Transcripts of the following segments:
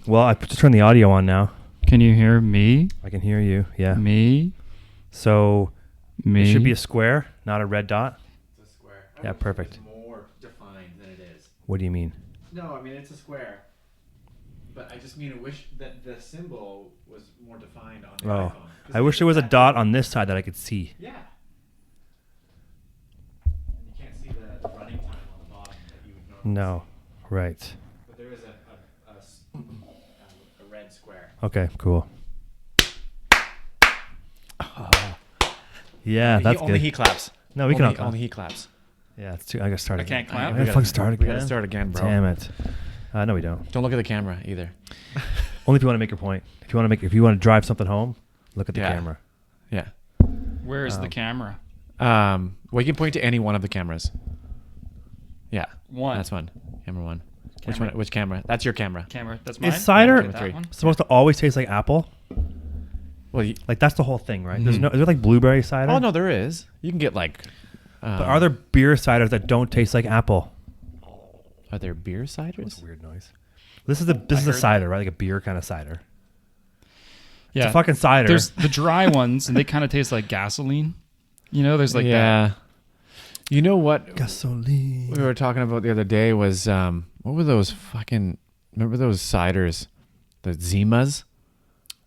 Well, I just turned the audio on now. Can you hear me? I can hear you. Yeah. Me? So Me? it should be a square, not a red dot. It's a square. Yeah, perfect. It's more defined than it is. What do you mean? No, I mean it's a square. But I just mean I wish that the symbol was more defined on the iPhone. I wish there was a dot on this side that I could see. Yeah. And you can't see the running time on the bottom that you would normally No. see. Right. But there is a red square. Okay, cool. Yeah, that's only good. he claps. No, we can only he claps. Yeah, it's too. I gotta start I again. can't clap? I gotta fucking start again. We gotta start again, bro. Damn it. No, we don't. Don't look at the camera either. Only if you want to make your point. If you want to drive something home, look at the camera. Yeah. Where is the camera? Well, you can point to any one of the cameras. Yeah. One. That's one. Camera one. Which Camera. one? Which camera? That's your camera. Camera. That's mine. Is cider That three. one? supposed to always taste like apple? Well, Like that's the whole thing, right? There's Mhm. no. Is there like blueberry cider? oh no, there is. You can get like. But are there beer ciders that don't taste like apple? Are there beer What's ciders? a weird noise? This is a heard cider, right? Like a beer kind of cider. Yeah. It's a fucking cider. There's the dry ones, and they kind of taste like gasoline. You know, there's like that. yeah. You know what gasoline. we were talking about the other day was what were those fucking? Remember those ciders, the Zimas?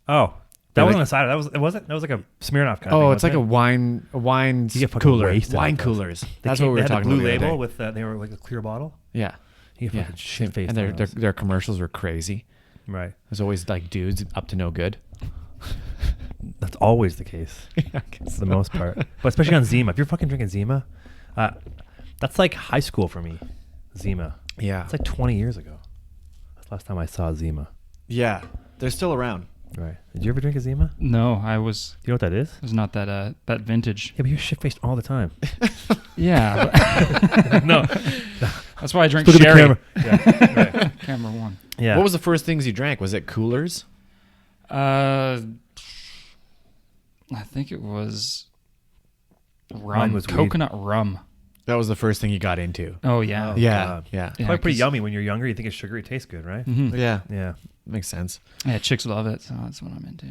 Oh, that Yeah, wasn't like- a cider. That wasn't. That was like a Smirnoff kind of thing. Oh, it's like wasn't a wine You get fucking cooler. wasted Wine off those. coolers. They That's came- what we they were had talking the about. blue the other label day. with they were like a clear bottle. Yeah. You get Yeah. fucking shit faced. And their commercials were crazy. right. There's always like dudes up to no good. That's always the case for the most part. But especially on Zima. If you're fucking drinking Zima, that's like high school for me. Zima. Yeah. It's like 20 years ago. That's the last time I saw Zima. Yeah. They're still around. Right. Did you ever drink a Zima? No, I was. Do you know what that is? It was not that that vintage. Yeah, but you're shit faced all the time. Yeah. but- No. That's why I drink Look at the sherry. camera. Yeah. Right. Camera one. Yeah. What was the first things you drank? Was it coolers? I think it was rum. Mine was weed. Coconut rum. That was the first thing you got into. Oh yeah. Oh, yeah. God. Yeah. Yeah, Probably pretty 'cause- yummy when you're younger. You think it's sugary. It tastes good, right? Mhm. Yeah. Yeah. Makes sense. Yeah, chicks love it, so that's what I'm into.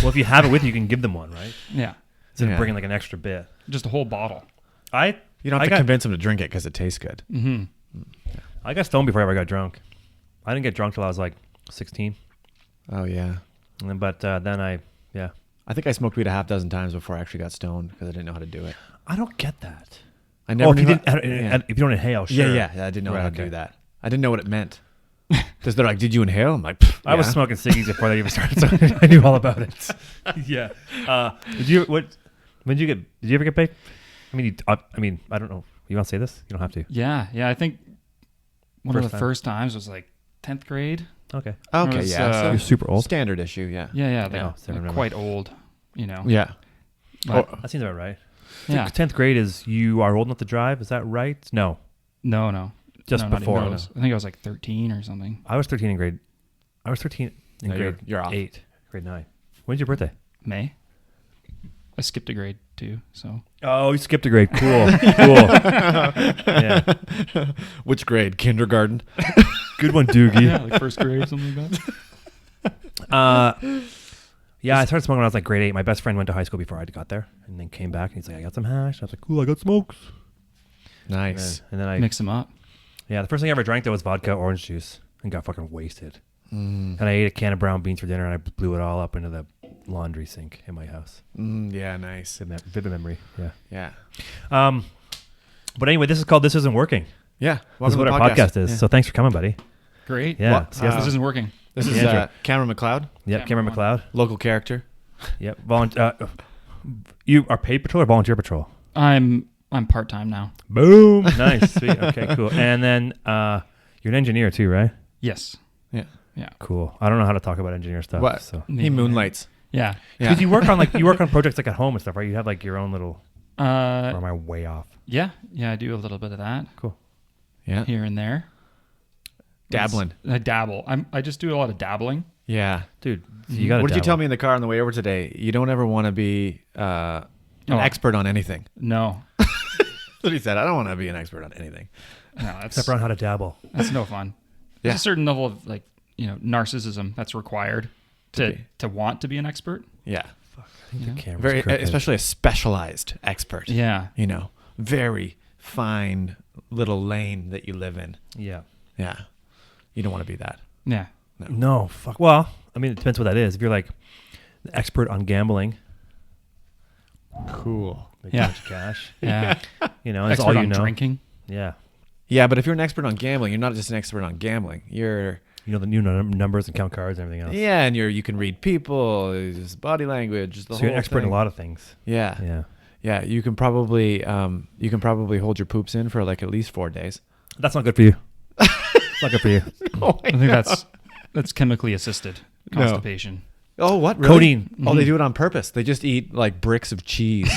Well, if you have it with you, you can give them one, right? Yeah, Instead Yeah. of bringing like an extra bit. just a whole bottle. I You don't have I to got- convince them to drink it because it tastes good. Mm-hmm. I got stoned before I ever got drunk. I didn't get drunk till I was like 16. Oh yeah. But then I I think I smoked weed a half dozen times before I actually got stoned because I didn't know how to do it. I don't get that. I never. If you knew didn't, yeah. if you don't inhale, sure. Yeah. I didn't know Right, how to okay. do that. I didn't know what it meant. Because they're like, "Did you inhale?" I'm like, "Pff, I was yeah." smoking ciggies before they even started, so I knew all about it. Yeah. Did you ever get baked? I mean, I don't know. You want to say this? You don't have to. Yeah. I think one of First the time. first times was like 10th grade. Okay. Okay, It was, yeah. You're super old. Standard issue, yeah. Yeah, Yeah, like, I remember. quite old. You know. Yeah. But, That seems about right. yeah. 10th grade is you are old enough to drive. Is that right? No. No. Just No, not before. even close. I think I was like 13 or something. I was 13 in grade. I was 13 in No, grade you're off. 8, grade 9. When's your birthday? May. I skipped a grade too, so Oh, you skipped a grade. Cool. Cool. Yeah. Which grade? Kindergarten? Good one, Doogie. yeah, like first grade or something like that. Yeah, I started smoking when I was like grade 8. My best friend went to high school before I got there, and then came back and he's like, "I got some hash." I was like, "Cool, I got smokes." Nice. And then I, Mix them up. yeah, the first thing I ever drank though was vodka orange juice, and got fucking wasted. Mm. And I ate a can of brown beans for dinner, and I blew it all up into the laundry sink in my house. Yeah, nice. Vivid memory. Yeah. Yeah. But anyway, this is called "This Isn't Working." Yeah. This is Welcome what to our the podcast is. Yeah. So thanks for coming, buddy. Great. Yeah. Well, So yes, This isn't working. This is Andrew. Cameron McLeod, yep. Cameron Cameron McLeod. local character. Yep. You are paid patrol or volunteer patrol? I'm part time now. Boom. Nice. Sweet. Okay, cool. And then you're an engineer too, right? Yes. Yeah. Cool. I don't know how to talk about engineer stuff. What? So He moonlights. Yeah. Yeah. because you work on projects like at home and stuff, right? You have like your own little. Or am I way off? Yeah. I do a little bit of that Cool. Yeah. here and there. Dabbling. I dabble. I just do a lot of dabbling. Yeah. Dude, you got. What did you tell me in the car on the way over today? You don't ever want to be an expert on anything. No. That's what he said. I don't want to be an expert on anything. No, that's Except for on how to dabble. that's no fun. Yeah. There's a certain level of like narcissism that's required to want to be an expert. Yeah. Fuck, I think the camera's Very, crooked. especially a specialized expert. Yeah. Very fine little lane that you live in. Yeah. Yeah. You don't want to be that. Yeah. No, fuck. Well, I mean, it depends what that is. If you're like the expert on gambling, Cool. make Yeah. a bunch of cash. Yeah. That's Expert all you on know. drinking. Yeah. Yeah, but if you're an expert on gambling, you're not just an expert on gambling. You're You know the new numbers and count cards and everything else. yeah, and you can read people, just body language, just the So whole you're an expert thing. in a lot of things. Yeah. Yeah. Yeah, you can probably hold your poops in for like at least 4 days. That's not good for you. It's not good for you. I think that's chemically assisted No. constipation. Oh, what? Really? Codeine. Oh, they do it on purpose. They just eat like bricks of cheese.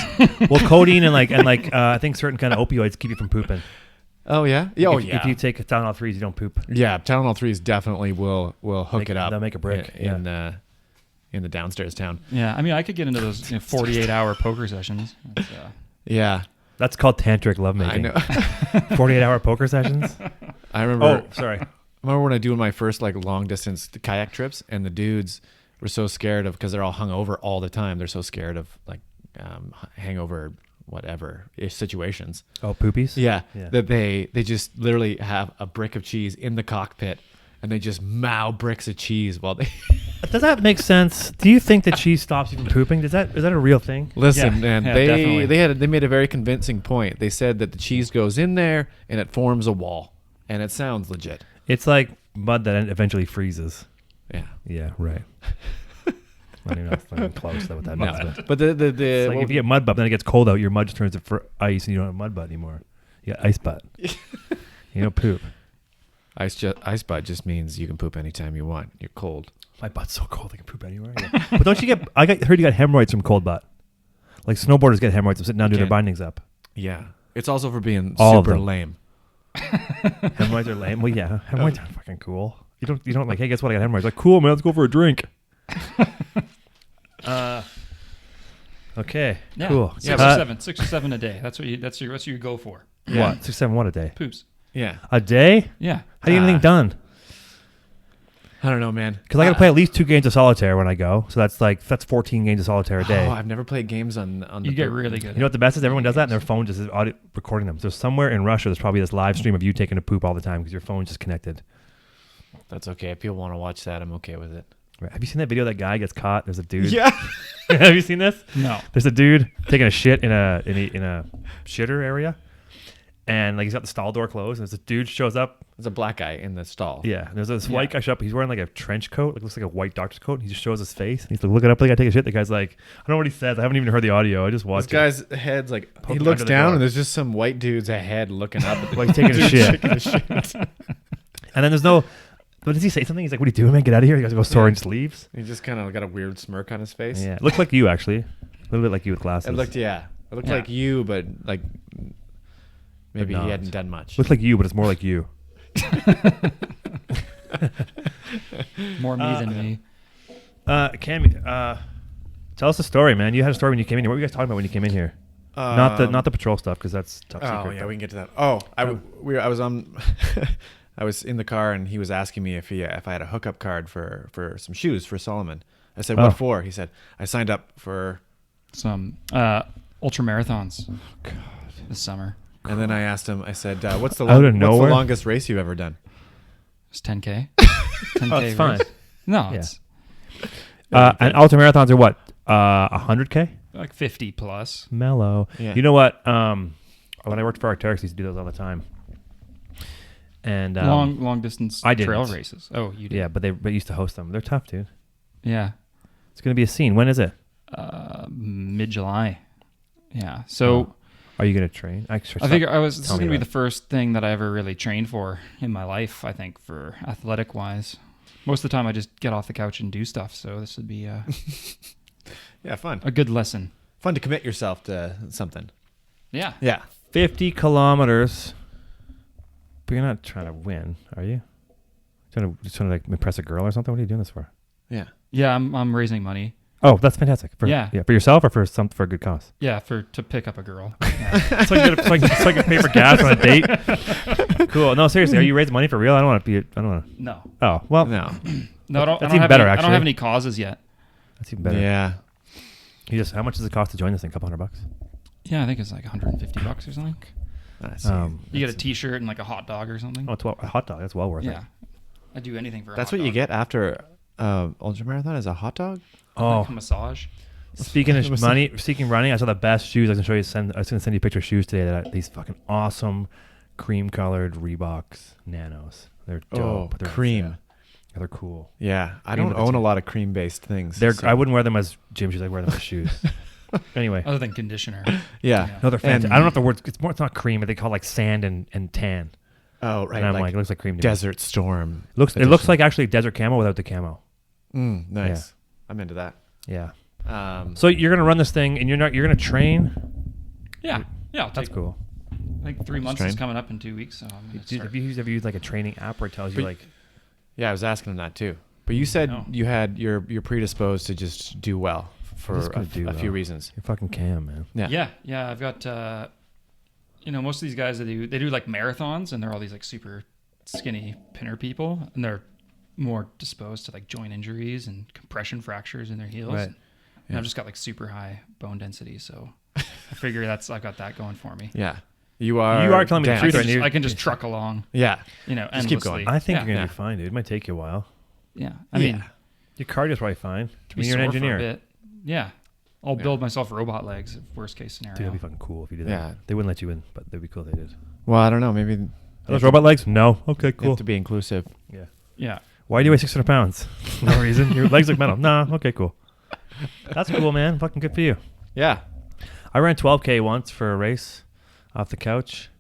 Well, codeine and I think certain kind of opioids keep you from pooping. Oh yeah. Yeah. Oh if, yeah. If you take Tylenol 3s, you don't poop. Yeah, Tylenol 3s definitely will hook it up. They'll make a brick. in the downstairs town. Yeah, I mean, I could get into those 48-hour poker sessions. That's, Yeah, That's called tantric lovemaking. I know. 48-hour poker sessions. I remember. Oh, sorry. I remember when I doing my first like long distance kayak trips, and the dudes were so scared of because they're all hungover all the time. They're so scared of like hangover whatever situations. Oh, poopies. Yeah, Yeah. that they just literally have a brick of cheese in the cockpit, and they just mow bricks of cheese while they. Does that make sense? Do you think that cheese stops you from pooping? Is that a real thing? Listen, Yeah, man, yeah, definitely. they made a very convincing point. They said that the cheese goes in there and it forms a wall, and it sounds legit. It's like mud that eventually freezes. Yeah. Yeah, right. Not even close to what that means. No, But but the it's like if you get mud butt, then it gets cold out, your mud just turns to ice, and you don't have mud butt anymore. You got ice butt. You don't poop. ice butt just means you can poop anytime you want. You're cold. My butt's so cold I can poop anywhere. Yeah. But don't you get? Heard you got hemorrhoids from cold butt. Like snowboarders get hemorrhoids from sitting down doing their Okay. bindings up. Yeah, it's also for being All of super them. lame. Hemorrhoids are lame. Well, yeah, hemorrhoids are fucking cool. You don't like. Hey, guess what? I got hemorrhoids. Like, cool, man. Let's go for a drink. Okay. yeah. Cool. 6 or 7 a day. That's what you go for. Yeah. What? 6, 7, what a day? Poops. Yeah, A day? Yeah. How do you get anything done? I don't know, man. Because I got to play at least 2 games of solitaire when I go. So that's 14 games of solitaire a day. Oh, I've never played games on the. You get really good. You know what the best is? Everyone does that, and their phone just is audio recording them. So somewhere in Russia, there's probably this live stream of you taking a poop all the time because your phone's just connected. That's okay. If people want to watch that, I'm okay with it. Right. Have you seen that video? That guy gets caught. There's a dude. Yeah. Have you seen this? No. There's a dude taking a shit in a shitter area, and like he's got the stall door closed. And there's a dude shows up. There's a black guy in the stall. Yeah. And there's this white guy show up. He's wearing like a trench coat. Like looks like a white doctor's coat. And he just shows his face. And he's like looking up at the guy taking a shit. The guy's like, I don't know what he says. I haven't even heard the audio. I just This watched it. guy's head's like he Poked looks under the down door. and there's just some white dude's head looking up at the While he's taking a shit. taking a shit. And then there's no. But does he say something? He's like, "What are you doing, man? Get out of here!" He goes, sorry, and just leaves. He just kind of got a weird smirk on his face. Yeah, it looked like you actually, a little bit like you with glasses. It looked like you, but like maybe not. he hadn't done much. Looked like you, but it's more like you. More me than me. Cammy, tell us a story, man. You had a story when you came in here. What were you guys talking about when you came in here? Not the patrol stuff because that's top Oh secret. yeah, we can get to that. Oh, I was on. I was in the car and he was asking me if I had a hookup card for some shoes for Solomon. I said, "What for?" He said, "I signed up for Some ultra marathons this summer. And then I asked him. I said, "What's the Out of nowhere? longest race you've ever done?" It's 10K. 10K Oh, it's fine. race. No, Yeah. it's And ultra marathons are what? 100K? like 50 plus. Mellow. Yeah. You know what? When I worked for Arc'teryx, I used to do those all the time. And Long distance I didn't. trail races. Oh, you did. yeah, but they used to host them. They're tough, dude. Yeah. It's gonna be a scene. When is it? Mid-July. Yeah. So Are you gonna train? I think this is Tell me going to be about the first thing that I ever really trained for in my life, I think, for athletic wise. Most of the time I just get off the couch and do stuff. So this would be Yeah, fun. a good lesson. Fun to commit yourself to something. Yeah. Yeah. 50 kilometers. But you're not trying to win, are you? Just trying to like impress a girl or something? What are you doing this for? Yeah. Yeah, I'm raising money. Oh, that's fantastic. For yourself or for a good cause. Yeah, to pick up a girl. Yeah. so I can pay for gas on a date. Cool. No, seriously, are you raising money for real? I don't want to be. I don't want to. No. Oh well. No. No, I don't. That's I don't even have better. any, Actually, I don't have any causes yet. That's even better. Yeah. How much does it cost to join this thing? $200? Yeah, I think it's like $150 or something. You get a T-shirt and like a hot dog or something. Oh, a hot dog. That's well worth it. Yeah, I do anything for. That's a hot what you dog. get after ultramarathon is a hot dog. Oh, Like a massage. speaking of money, speaking running, I saw the best shoes. I was gonna show you. I was gonna send you a picture of shoes today. These fucking awesome, cream-colored Reeboks Nanos. They're dope. They're, cream. Yeah, they're cool. Yeah, I Cream don't with the own a tea. lot of cream-based things. I wouldn't wear them as gym shoes. I wear them as shoes. Anyway, Other than conditioner. Yeah. no, they're fantastic. And- I don't know if the word. It's not cream, but they call it like sand and tan. Oh, right. And I'm like, it looks like cream to me. Desert Storm. It looks edition. like actually desert camo without the camo. Nice. Yeah. I'm into that. Yeah. So So you're gonna run this thing, and you're gonna train. Yeah. Yeah. I'll That's take, cool. I think 3 months train. is coming up in 2 weeks, so I'm gonna start. Have you ever used like a training app where it tells you But- like? yeah, I was asking him that too. But you said No. you're predisposed to just do well for just gonna do a few well. reasons. You're fucking Cam, man. Yeah. Yeah. I've got, most of these guys they do like marathons, and they're all these like super skinny pinner people, and they're more disposed to like joint injuries and compression fractures in their heels. Right. And Yeah. I've just got like super high bone density, so I figure I've got that going for me. Yeah. You are telling me the down. truth, right? I can just truck along, Yeah. endlessly. keep going. I think Yeah. you're gonna Yeah. be fine, dude. It might take you a while. Yeah. I mean, Your cardio's probably fine. to be You're an sore for a engineer. bit. Yeah. I'll build myself robot legs, worst case Dude, scenario. that'd be fucking cool if you did that. Yeah. They wouldn't let you in, but that'd be cool if they did. Well, I don't know. Maybe Are those robot legs? No. Okay, you cool. have to be inclusive. Yeah. Yeah. Why do you weigh 600 pounds? No reason. Your legs look metal. Nah. Okay, cool. That's cool, man. Fucking good for you. Yeah. I ran 12K once for a race off the couch,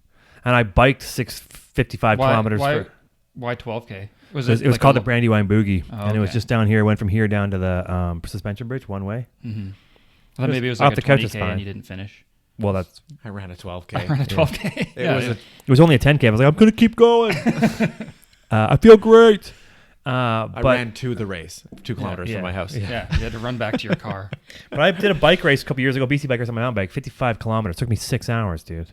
and I biked 655 kilometers. Why 12K? It was called the brand. Brandywine Boogie, Oh, and it was okay. just down here. Went from here down to the suspension bridge one way. Mm-hmm. I thought maybe it was off like a the couch is 20K fine. and you didn't finish. Well, that's I ran a 12K. I ran a 12K. it was only a 10K. I was like, I'm gonna keep going. I feel great. I But ran to the race, 2 kilometers Yeah. from my house. Yeah, you had to run back to your car. but I did a bike race a couple years ago. BC bike race on my mountain bike, 55 kilometers. Took me 6 hours, dude.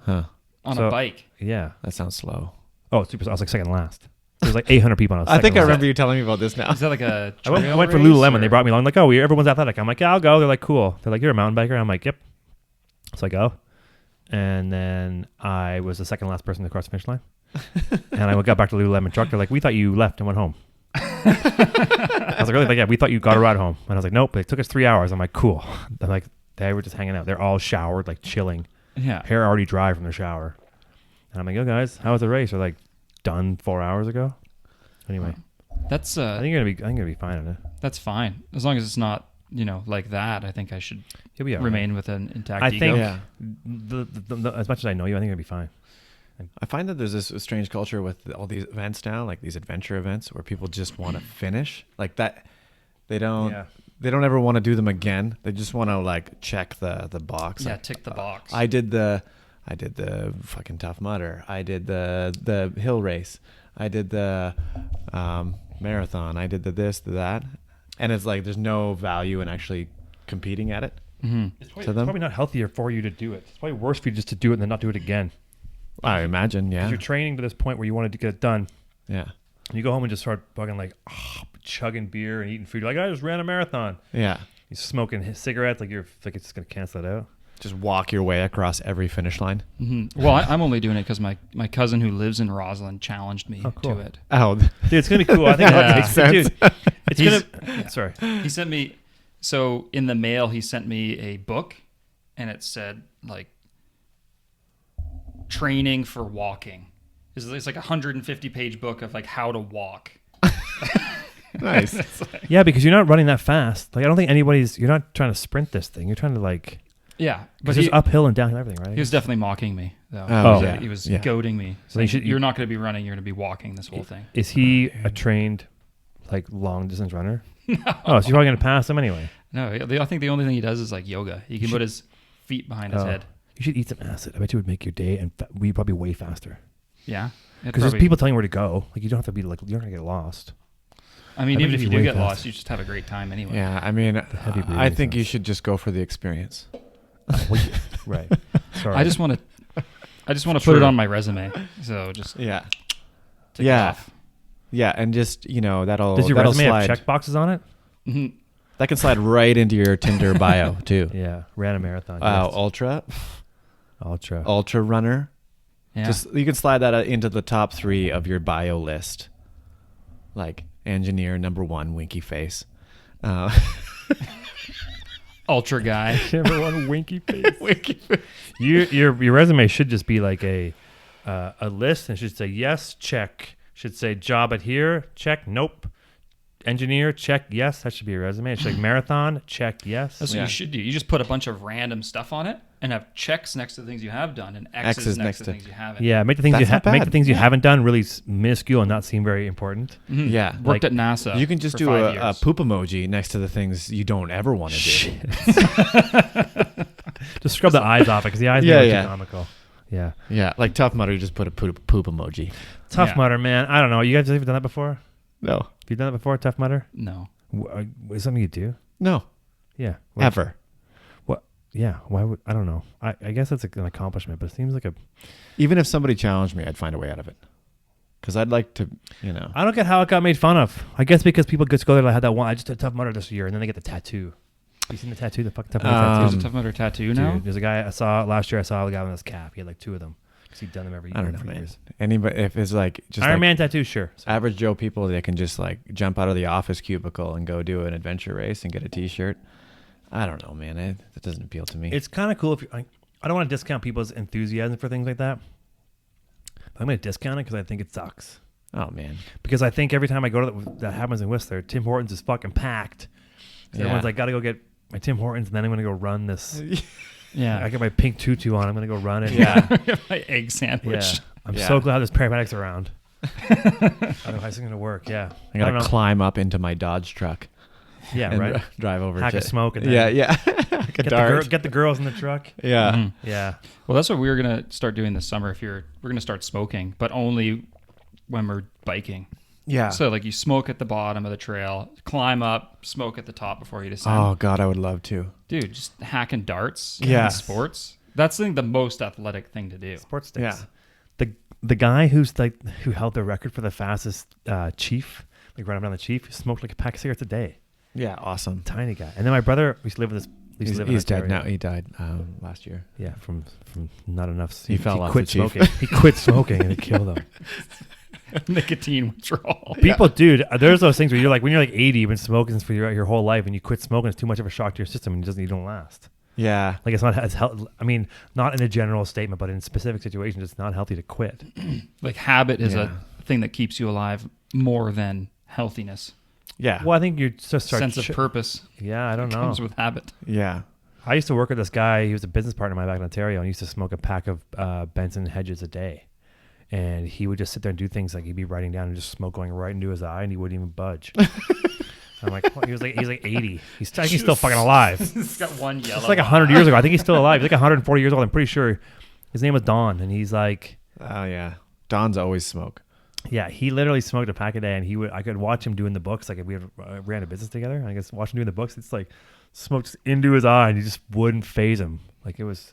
Huh. On So- a bike. Yeah. That sounds slow. Oh, super. I was like second last. There was like 800 people on. I think I remember you telling me about this now. Is that like a I went trail for race, Lululemon. or- They brought me along. Like, oh, everyone's athletic. I'm like, yeah, I'll go. They're like, cool. They're like, you're a mountain biker. I'm like, yep. So I go, and then I was the second last person to cross the finish line. And I got back to Lululemon truck. They're like, we thought you left and went home. I was like, really? Like, yeah, we thought you got a ride home. And I was like, nope. It took us 3 hours. I'm like, cool. They're like, they were just hanging out. They're all showered, like chilling. Yeah. Hair already dry from their shower. And I'm like, yo, guys, how was the race? They're like, done 4 hours ago. Anyway, That's I think you're gonna be fine in it. that's fine. As long as it's not, like that, I think I should You'll be all right. remain with an intact I ego. think Yeah. as much as I know you, I think you'll be fine. I find that there's this strange culture with all these events now, like these adventure events where people just want to finish like that. They don't ever want to do them again. They just want to like check the box. Yeah, Like, tick the box. I did the fucking Tough Mudder. I did the hill race. I did the marathon. I did the this, the that. And it's like there's no value in actually competing at it. Mm-hmm. It's To them? probably not healthier for you to do it. It's probably worse for you just to do it and then not do it again. I imagine, 'Cause yeah. you're training to this point where you wanted to get it done. Yeah. And you go home and just start fucking like chugging beer and eating food. You're like, I just ran a marathon. Yeah. You're smoking cigarettes like you're like it's just gonna cancel it out. Just walk your way across every finish line. Mm-hmm. Well, I'm only doing it because my cousin who lives in Roslyn challenged me Oh, cool. to it. Oh, Dude, it's gonna be cool. I think Yeah. that makes sense. Dude, it's He's- gonna. Sorry. He sent me, so in the mail, he sent me a book, and it said like training for walking. It's like a 150-page book of like how to walk. nice. Yeah, because you're not running that fast. Like I don't think you're not trying to sprint this thing. You're trying to like. Yeah, Because there's uphill and downhill and everything, right? he was definitely mocking me though. Oh, yeah. He was Yeah. goading me. So you Saying, should- you're not going to be running. You're going to be walking this whole thing. Is he a trained, like long distance runner? No. Oh, so you're probably gonna pass him anyway. No, I think the only thing he does is like yoga. He can put his feet behind his Oh. head. You should eat some acid. I bet you would make your day and we probably way faster. Yeah. Because there's people telling you where to go. Like you don't have to be like you're not gonna get lost. I mean, That even makes if me you do way get lost, faster. you just have a great time anyway. Yeah, I mean, heavy breathing I think you sounds- should just go for the experience. Right. Sorry. I just want to put it True. on my resume. So just Yeah. tick it Yeah. off. Yeah, and just, that'll Does your that'll resume slide. have check boxes on it? Mhm. That can slide right into your Tinder bio too. Yeah. Ran a marathon. Wow, yes. ultra Ultra. runner. Yeah. Just you can slide that into the top 3 of your bio list. Like engineer number 1, winky face. Ultra guy. Number one winky face. Your resume should just be like a list, and it should say yes, check. Should say job at here, check, nope. Engineer, check, yes. That should be your resume. It should like marathon, check, yes. That's what Yeah. you should do. You just put a bunch of random stuff on it and have checks next to the things you have done and X's next to things you haven't. Yeah, make the things That's not make the bad. things you haven't done really minuscule and not seem very important. Mhm. Yeah. Worked Like, at NASA. You can just for do 5 a years. poop emoji next to the things you don't ever want to do. Shit. Just scrub the eyes off it because the eyes Yeah, are yeah. too comical. Yeah. Yeah, like Tough Mudder, you just put a poop emoji. Tough Yeah. Mudder, man. I don't know. You guys have done that before? No. Have you done that before, Tough Mudder? No. Is something you do? No. Yeah. What- Ever. What? Yeah. Why would I don't know. I guess that's an accomplishment, but it seems like a. Even if somebody challenged me, I'd find a way out of it. Because I'd like to, I don't get how it got made fun of. I guess because people just go there like, I had that one. I just did Tough Mudder this year, and then they get the tattoo. You seen the tattoo? The fucking Tough Mudder There's tattoo. a Tough Mudder tattoo now? Dude, there's a guy I saw last year. I saw a guy with his cap. He had like 2 of them because he'd done them every year. I don't know, for man. years. Anybody, if it's like just Iron like Man tattoo, sure. average Joe people that can just like jump out of the office cubicle and go do an adventure race and get a T-shirt. I don't know, man. That doesn't appeal to me. It's kind of cool if I don't want to discount people's enthusiasm for things like that. But I'm going to discount it because I think it sucks. oh man. Because I think every time I go to that happens in Whistler, Tim Hortons is fucking packed. So Yeah. everyone's like, got to go get my Tim Hortons, and then I'm going to go run this. Yeah. I got my pink tutu on. I'm going to go run it. Yeah. My egg sandwich. Yeah. I'm Yeah. so glad there's paramedics around. Otherwise, it's going to work. Yeah. I don't gotta know. climb up into my Dodge truck Yeah, and right. drive over Hack to a smoke and then yeah. Like a get dart. the girls in the truck. Yeah. Mhm. Yeah. Well, that's what we were gonna start doing this summer. We're gonna start smoking, but only when we're biking. Yeah. So like you smoke at the bottom of the trail, climb up, smoke at the top before you descend. Oh God, I would love to. Dude, just hacking darts. Yeah. in sports. That's I think the most athletic thing to do. Sports sticks. Yeah. The guy who held the record for the fastest chief, like running around the chief, smoked like a pack of cigarettes a day. Yeah. Awesome. Tiny guy. And then my brother used to live with this. He's dead now. He died last year. Yeah, from not enough. He fell off quit the chief. smoking. He quit smoking and it killed him. Nicotine withdrawal. People, dude, there's those things where you're like, when you're like 80, you've been smoking for your whole life, and you quit smoking, it's too much of a shock to your system, and you don't last. Yeah. Like it's not as I mean, not in a general statement, but in specific situations, it's not healthy to quit. Like habit is Yeah. a thing that keeps you alive more than healthiness. Yeah. Well, I think you just start. Sense of purpose Yeah, I don't know. comes with habit. Yeah. I used to work with this guy. He was a business partner of mine back in Ontario, and he used to smoke a pack of Benson Hedges a day. And he would just sit there and do things like he'd be writing down and just smoke going right into his eye, and he wouldn't even budge. I'm like, what? He's like 80. I think he's still fucking alive. It's got one yellow. It's like 100 years ago. I think he's still alive. He's like 140 years old. I'm pretty sure. His name was Don, and he's like, Oh yeah. Don's always smoke. yeah, he literally smoked a pack a day, and I could watch him doing the books. Like if we ran a business together, and I guess watch him doing the books. It's like smoked into his eye, and he just wouldn't phase him. Like it was.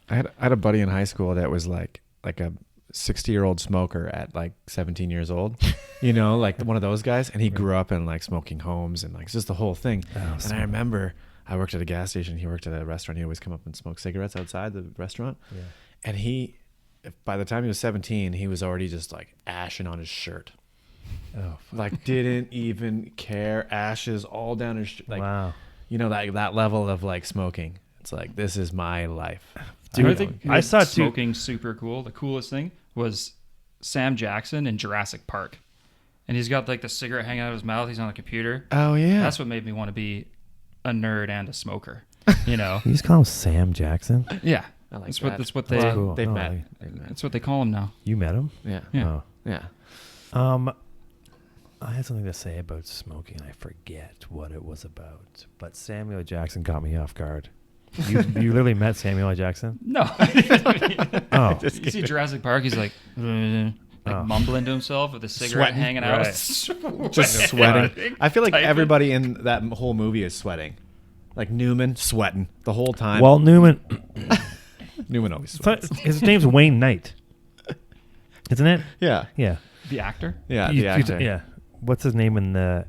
I had a buddy in high school that was like a 60-year-old smoker at like 17 years old, like one of those guys. And he grew up in like smoking homes and like it's just the whole thing. And I remember I worked at a gas station. He worked at a restaurant. He always come up and smoke cigarettes outside the restaurant. Yeah. And by the time he was 17, he was already just like ashing on his shirt. Oh, Like didn't even care. Ashes all down his like, wow. that level of like smoking. It's like, this is my life. Dude, I Dude, think I saw it too. smoking super cool. The coolest thing was Sam Jackson in Jurassic Park. And he's got like the cigarette hanging out of his mouth. He's on a computer. Oh yeah. That's what made me want to be a nerd and a smoker. You know? You just call him Sam Jackson? Yeah. I like That's that. what that's what That's they cool. They've No, met. I- They've met. that's what they call him now. You met him? Yeah. Yeah. Yeah. I had something to say about smoking. I forget what it was about. But Samuel L. Jackson got me off guard. You literally met Samuel L. Jackson? No. Oh. You see Jurassic Park, he's like, Oh, Oh. mumbling to himself with a cigarette Sweating. hanging out. Right. Just sweating. I feel like Typing. everybody in that whole movie is sweating. Like Newman sweating the whole time. Well, Newman, Newman always sweats. his name's Wayne Knight, isn't it? Yeah. Yeah. The actor. Yeah. You- The you- actor. yeah. What's his name in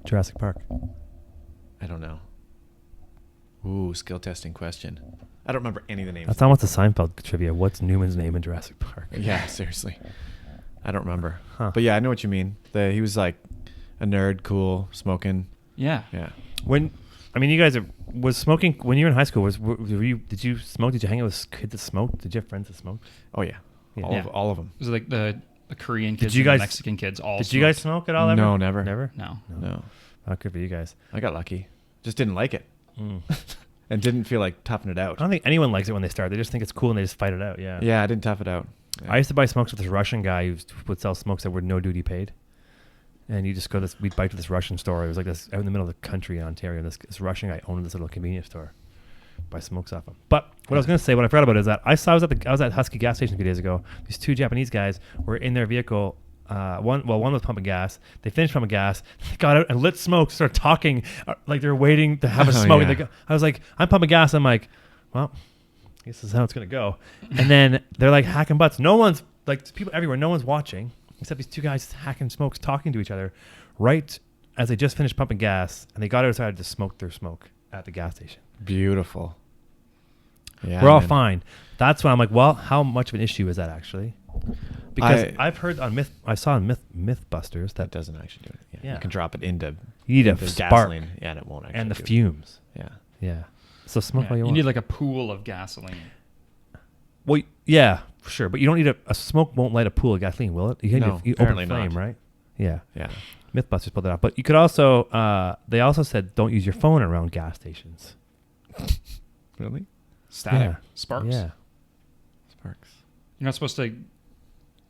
Jurassic Park? I don't know. Ooh, skill testing question. I don't remember any of the names. That's almost a Seinfeld trivia. What's Newman's name in Jurassic Park? Yeah, seriously. I don't remember. Huh. But yeah, I know what you mean. He was like a nerd, cool, smoking. Yeah. Yeah. You guys was smoking when you were in high school. Did you smoke? Did you hang out with kids that smoked? Did you have friends that smoked? Oh yeah. Yeah. All of them. It was like the Korean kids you and guys- the Mexican kids all Did you guys smoked. smoke at all? Ever? No, never. Never. No. No. Oh, good for you guys. I got lucky. Just didn't like it. Mm. And didn't feel like toughing it out. I don't think anyone likes it when they start. They just think it's cool and they just fight it out. Yeah. Yeah, I didn't tough it out. Yeah. I used to buy smokes with this Russian guy who would sell smokes that were no duty paid. And you just we'd bike to this Russian store. It was like this out in the middle of the country in Ontario. This Russian guy owned this little convenience store. Buy smokes off him. But what I was going to say, what I forgot about is that I was at Husky gas station a few days ago. These two Japanese guys were in their vehicle. One was pumping gas. They finished pumping gas. They got out and lit smoke. Started talking like they were waiting to have a Oh, smoke. yeah. I was like, I'm pumping gas. I'm like, well, I guess this is how it's gonna go. And then they're like hacking butts. No one's like people everywhere. No one's watching except these two guys hacking smokes, talking to each other, right as they just finished pumping gas, and they got outside to smoke their smoke at the gas station. Beautiful. Yeah. We're all man. fine. That's why I'm like, well, how much of an issue is that actually? Because I've heard on Mythbusters That that doesn't actually do it. Yeah. You can drop it into you need a into spark gasoline. Yeah, and it won't actually. and the do it. fumes. Yeah. Yeah. So smoke Yeah, all you you want. need like a pool of gasoline. Well, yeah, sure, but you don't need a smoke won't light a pool of gasoline, will it? You can No, you open apparently flame, not. right? Yeah. Yeah. Mythbusters pulled that out, but you could also. They also said don't use your phone around gas stations. Really? Static. Yeah. Sparks. Yeah. Sparks. You're not supposed to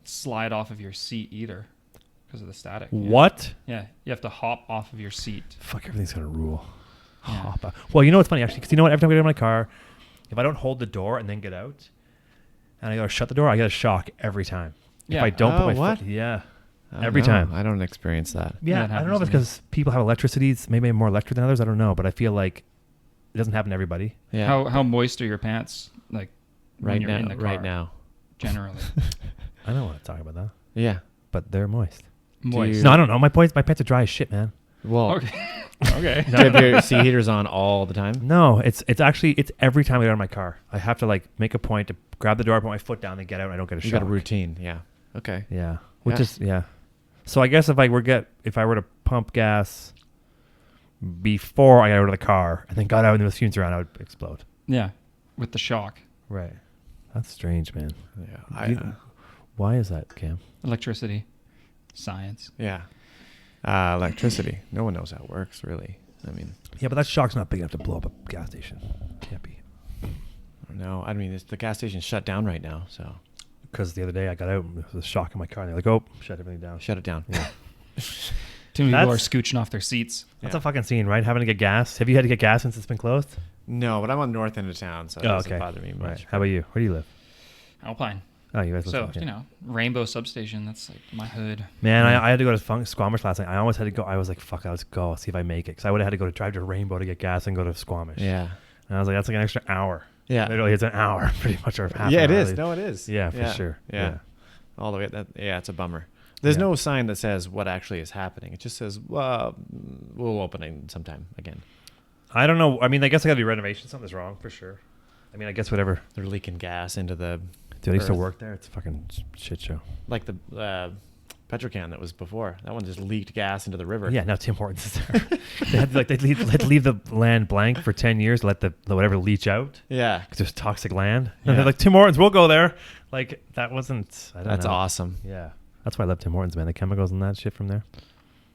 slide off of your seat either because of the static. Yeah. What? Yeah. You have to hop off of your seat. Fuck, everything's gonna rule. Yeah. Hop out. Well, you know what's funny actually? Because you know what? Every time I get out of my car, if I don't hold the door and then get out, and I gotta shut the door, I get a shock every time. Yeah. If I don't Oh, put my what? foot, yeah. I don't Every know. time. I don't experience that. Yeah, that I don't know if happens it's to me. because people have electricity. It's maybe more electric than others. I don't know, but I feel like it doesn't happen to everybody. Yeah. How moist are your pants? Like when right you're now? in the car, Right now. generally. I don't want to talk about that, Yeah. but they're moist. Moist. No, I don't know. My pants are dry as shit, man. Well, Okay. Okay. do you have your seat heaters on all the time? No, it's every time I get out of my car. I have to like make a point to grab the door, put my foot down, and get out. And I don't get a You shock. got a routine. Yeah. Okay. Yeah, which Yeah. is yeah. So I guess if I were to pump gas before I got out of the car and then got out and there was fumes around, I would explode. Yeah. With the shock. Right. That's strange, man. Yeah. Why is that, Cam? Electricity. Science. Yeah. Electricity. No one knows how it works, really. I mean, Yeah, but that shock's not big enough to blow up a gas station. Can't be. I don't know. I mean, the gas station's shut down right now, so Because the other day I got out and there was a shock in my car and they're like, oh, shut everything down. shut it down. Yeah. Too many people are That's- scooching off their seats. That's Yeah. a fucking scene, right? Having to get gas. Have you had to get gas since it's been closed? No, but I'm on the north end of town, so it doesn't bother me much. Right. How about you? Where do you live? Alpine. Oh, you guys live So, okay. you know, Rainbow Substation. That's like my hood. Man, I had to go to Squamish last night. I almost had to go. I was like, fuck, let's go. See if I make it. Because I would have had to drive to Rainbow to get gas and go to Squamish. Yeah. And I was like, that's like an extra hour. Yeah. Literally, it's an hour pretty much, or half Yeah, an it hour. is. No, it is. Yeah, for sure. Yeah. All the way. Yeah, it's a bummer. There's Yeah. no sign that says what actually is happening. It just says, well, we'll open it sometime again. I don't know. I mean, I guess I got to do renovation. Something's wrong for sure. I mean, I guess whatever. They're leaking gas into the, Dude, I used to Earth. work there. It's a fucking shit show. like the Petrocan that was before. That one just leaked gas into the river. Yeah, now Tim Hortons is there. They had to leave the land blank for 10 years to let the whatever leach out Yeah. because there's toxic land. Yeah. And they're like, Tim Hortons, we'll go there. Like, that wasn't, I don't That's know. awesome. Yeah. That's why I love Tim Hortons, man. The chemicals and that shit from there.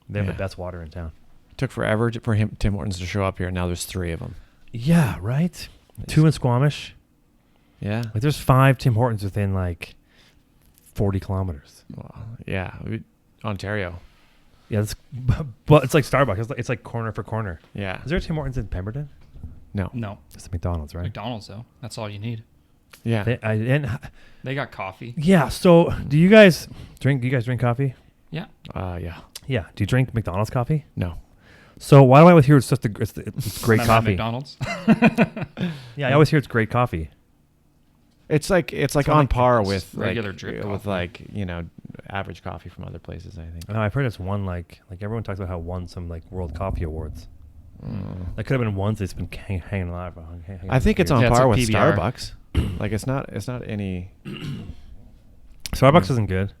They have Yeah. the best water in town. It took forever for Tim Hortons to show up here. Now there's 3 of them. Yeah, right? 2 in Squamish. Yeah. Like, there's 5 Tim Hortons within, like, 40 kilometers. Well, yeah. Ontario. Yeah, but it's like Starbucks. It's like corner for corner. Yeah. Is there a Tim Hortons in Pemberton? No. No. It's the McDonald's, right? McDonald's, though. That's all you need. Yeah. They got coffee. Yeah. So, do you guys drink? You guys drink coffee? Yeah. Yeah. Yeah. Do you drink McDonald's coffee? No. So why do I always hear it's just it's great I'm at coffee? McDonald's. Yeah, I always hear it's great coffee. It's like on like par it's with regular like, drip with coffee. like, you know, average coffee from other places, I think. No, I've heard it's won like everyone talks about how it won some like World Coffee Awards. Mm. That could have been ones that's been hanging alive. I think it's on Yeah, it's par like with PBR. Starbucks. Like it's not any. Starbucks isn't good.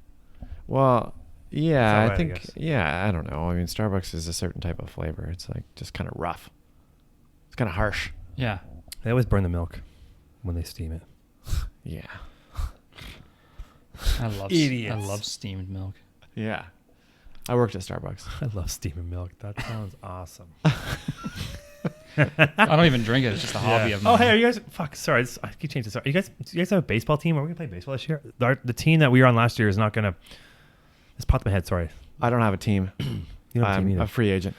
Well, yeah, It's I alright, I think. guess. Yeah, I don't know. I mean, Starbucks is a certain type of flavor. It's like just kind of rough. It's kind of harsh. Yeah. They always burn the milk when they steam it. Yeah. I love Idiots. steamed milk. Yeah. I worked at Starbucks. I love steaming milk. That sounds awesome. I don't even drink it. It's just a hobby of mine. Oh, hey, are you guys? Fuck, sorry. I keep changing this. Do you guys have a baseball team? Are we gonna play baseball this year? The team that we were on last year is not gonna. It's popped in my head. Sorry. I don't have a team. You don't have a team I'm either. a free agent.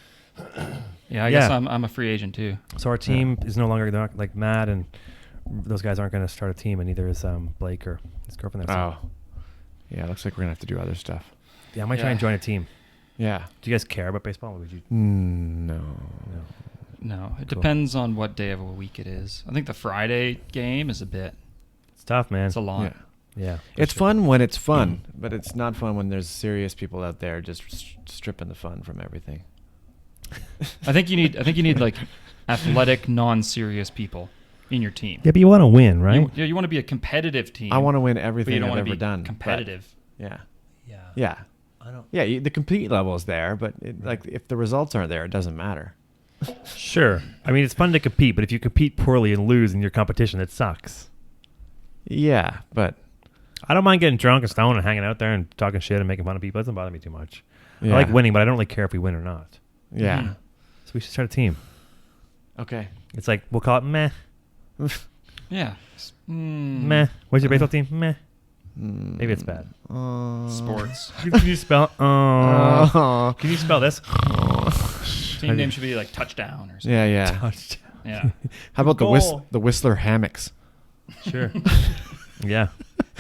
Yeah, I guess Yeah. I'm a free agent too. So our team is no longer, they're not, like Matt and those guys aren't going to start a team, and neither is Blake or his girlfriend. There, so- Oh. Yeah, looks like we're going to have to do other stuff. yeah, I might try and join a team. Yeah. Do you guys care about baseball? Or would you? No. No, it Cool. depends on what day of a week it is. I think the Friday game is a bit. It's tough, man. It's a lot. Yeah. Yeah, It's fun when it's fun, but it's not fun when there's serious people out there just stripping the fun from everything. I think you need like athletic, non-serious people in your team. Yeah, but you want to win, right? You want to be a competitive team. I want to win but everything you don't I've want to ever be done. but- competitive. Yeah. yeah. Yeah. I don't. Yeah, the compete level is there, but like if the results aren't there, it doesn't matter. Sure. I mean, it's fun to compete, but if you compete poorly and lose in your competition, it sucks. Yeah, but I don't mind getting drunk and stoned and hanging out there and talking shit and making fun of people. It doesn't bother me too much. yeah. I like winning, but I don't really care if we win or not. Yeah. Mhm. So we should start a team. Okay. It's like, we'll call it meh. Yeah. Meh. What's your baseball team? Meh. Maybe it's bad. Sports. Can you spell? Oh. Can you spell this? Team name should be like touchdown or something. Yeah, yeah. Touchdown. Yeah. How about Goal. the Whistler hammocks? Sure. Yeah.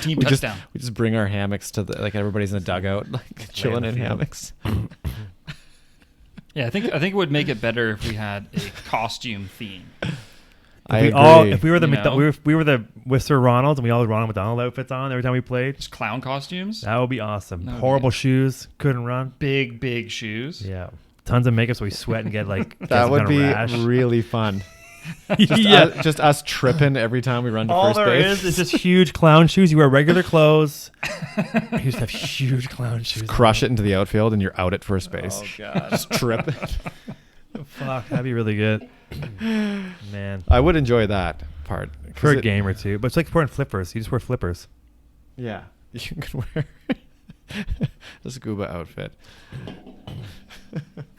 Team We just, touchdown. we just bring our hammocks to the like everybody's in the dugout, like chilling the in field. hammocks. Yeah, I think it would make it better if we had a costume theme. I If we agree. all, if we were the You know? we were the Whistler Ronalds and we all had Ronald McDonald outfits on every time we played, Just clown costumes. that would be awesome. That would be Horrible good. shoes, couldn't run. Big shoes. Yeah. Tons of makeup so we sweat and get like get that some would kind be of rash. really fun. Just, Yeah. just us tripping every time we run to All first there base. is just huge clown shoes. You wear regular clothes. You just have huge clown shoes. Crush it into the outfield and you're out at first base. Oh god. Just trip. Fuck, that'd be really good. Man. I would enjoy that part. 'cause For a it- game or two. But it's like wearing flippers. You just wear flippers. Yeah. You can wear a scuba outfit.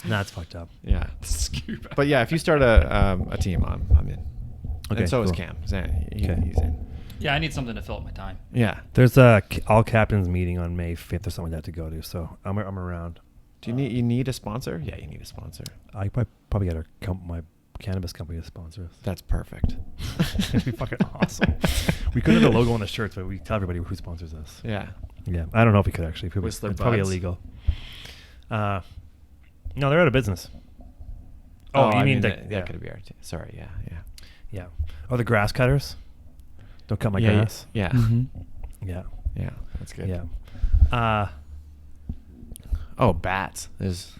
Nah, it's fucked up. Yeah. Scuba. But yeah, if you start a team, I'm in. Okay, And so is cool. Cam. Okay. He's in. Yeah, I need something to fill up my time. Yeah. There's a all captains meeting on May 5th or something like that to go to. So I'm around. Do you need a sponsor? Yeah, you need a sponsor. I probably get my cannabis company to sponsor us. That's perfect. It'd be fucking awesome. We could have the logo on the shirts, but we tell everybody who sponsors us. Yeah. Yeah, I don't know if we could actually. Whistler It's probably Buds. illegal. No, they're out of business. Oh, you I mean that yeah. could be our team. Sorry. Yeah. Yeah. Oh, the grass cutters. Don't cut my Yeah. grass. Yeah. Yeah. Yeah. That's good. Yeah. Oh, bats. There's.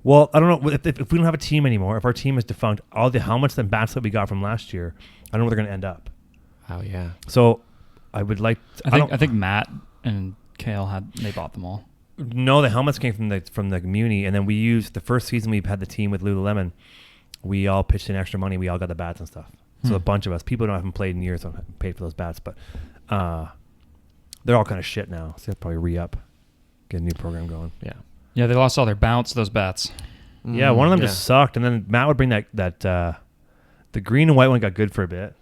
Well, I don't know if we don't have a team anymore. If our team is defunct, all the helmets and bats that we got from last year, I don't know where they're going to end up. Oh yeah. So, I would like. I think Matt and Kale they bought them all. No, the helmets came from the community, and then we used the first season we had the team with Lululemon. We all pitched in extra money. We all got the bats and stuff. So a bunch of us, people who haven't played in years, don't paid for those bats, but they're all kind of shit now. So they'll probably re-up, get a new program going. Yeah. Yeah, they lost all their bounce, those bats. Yeah, one of them just sucked, and then Matt would bring that the green and white one got good for a bit,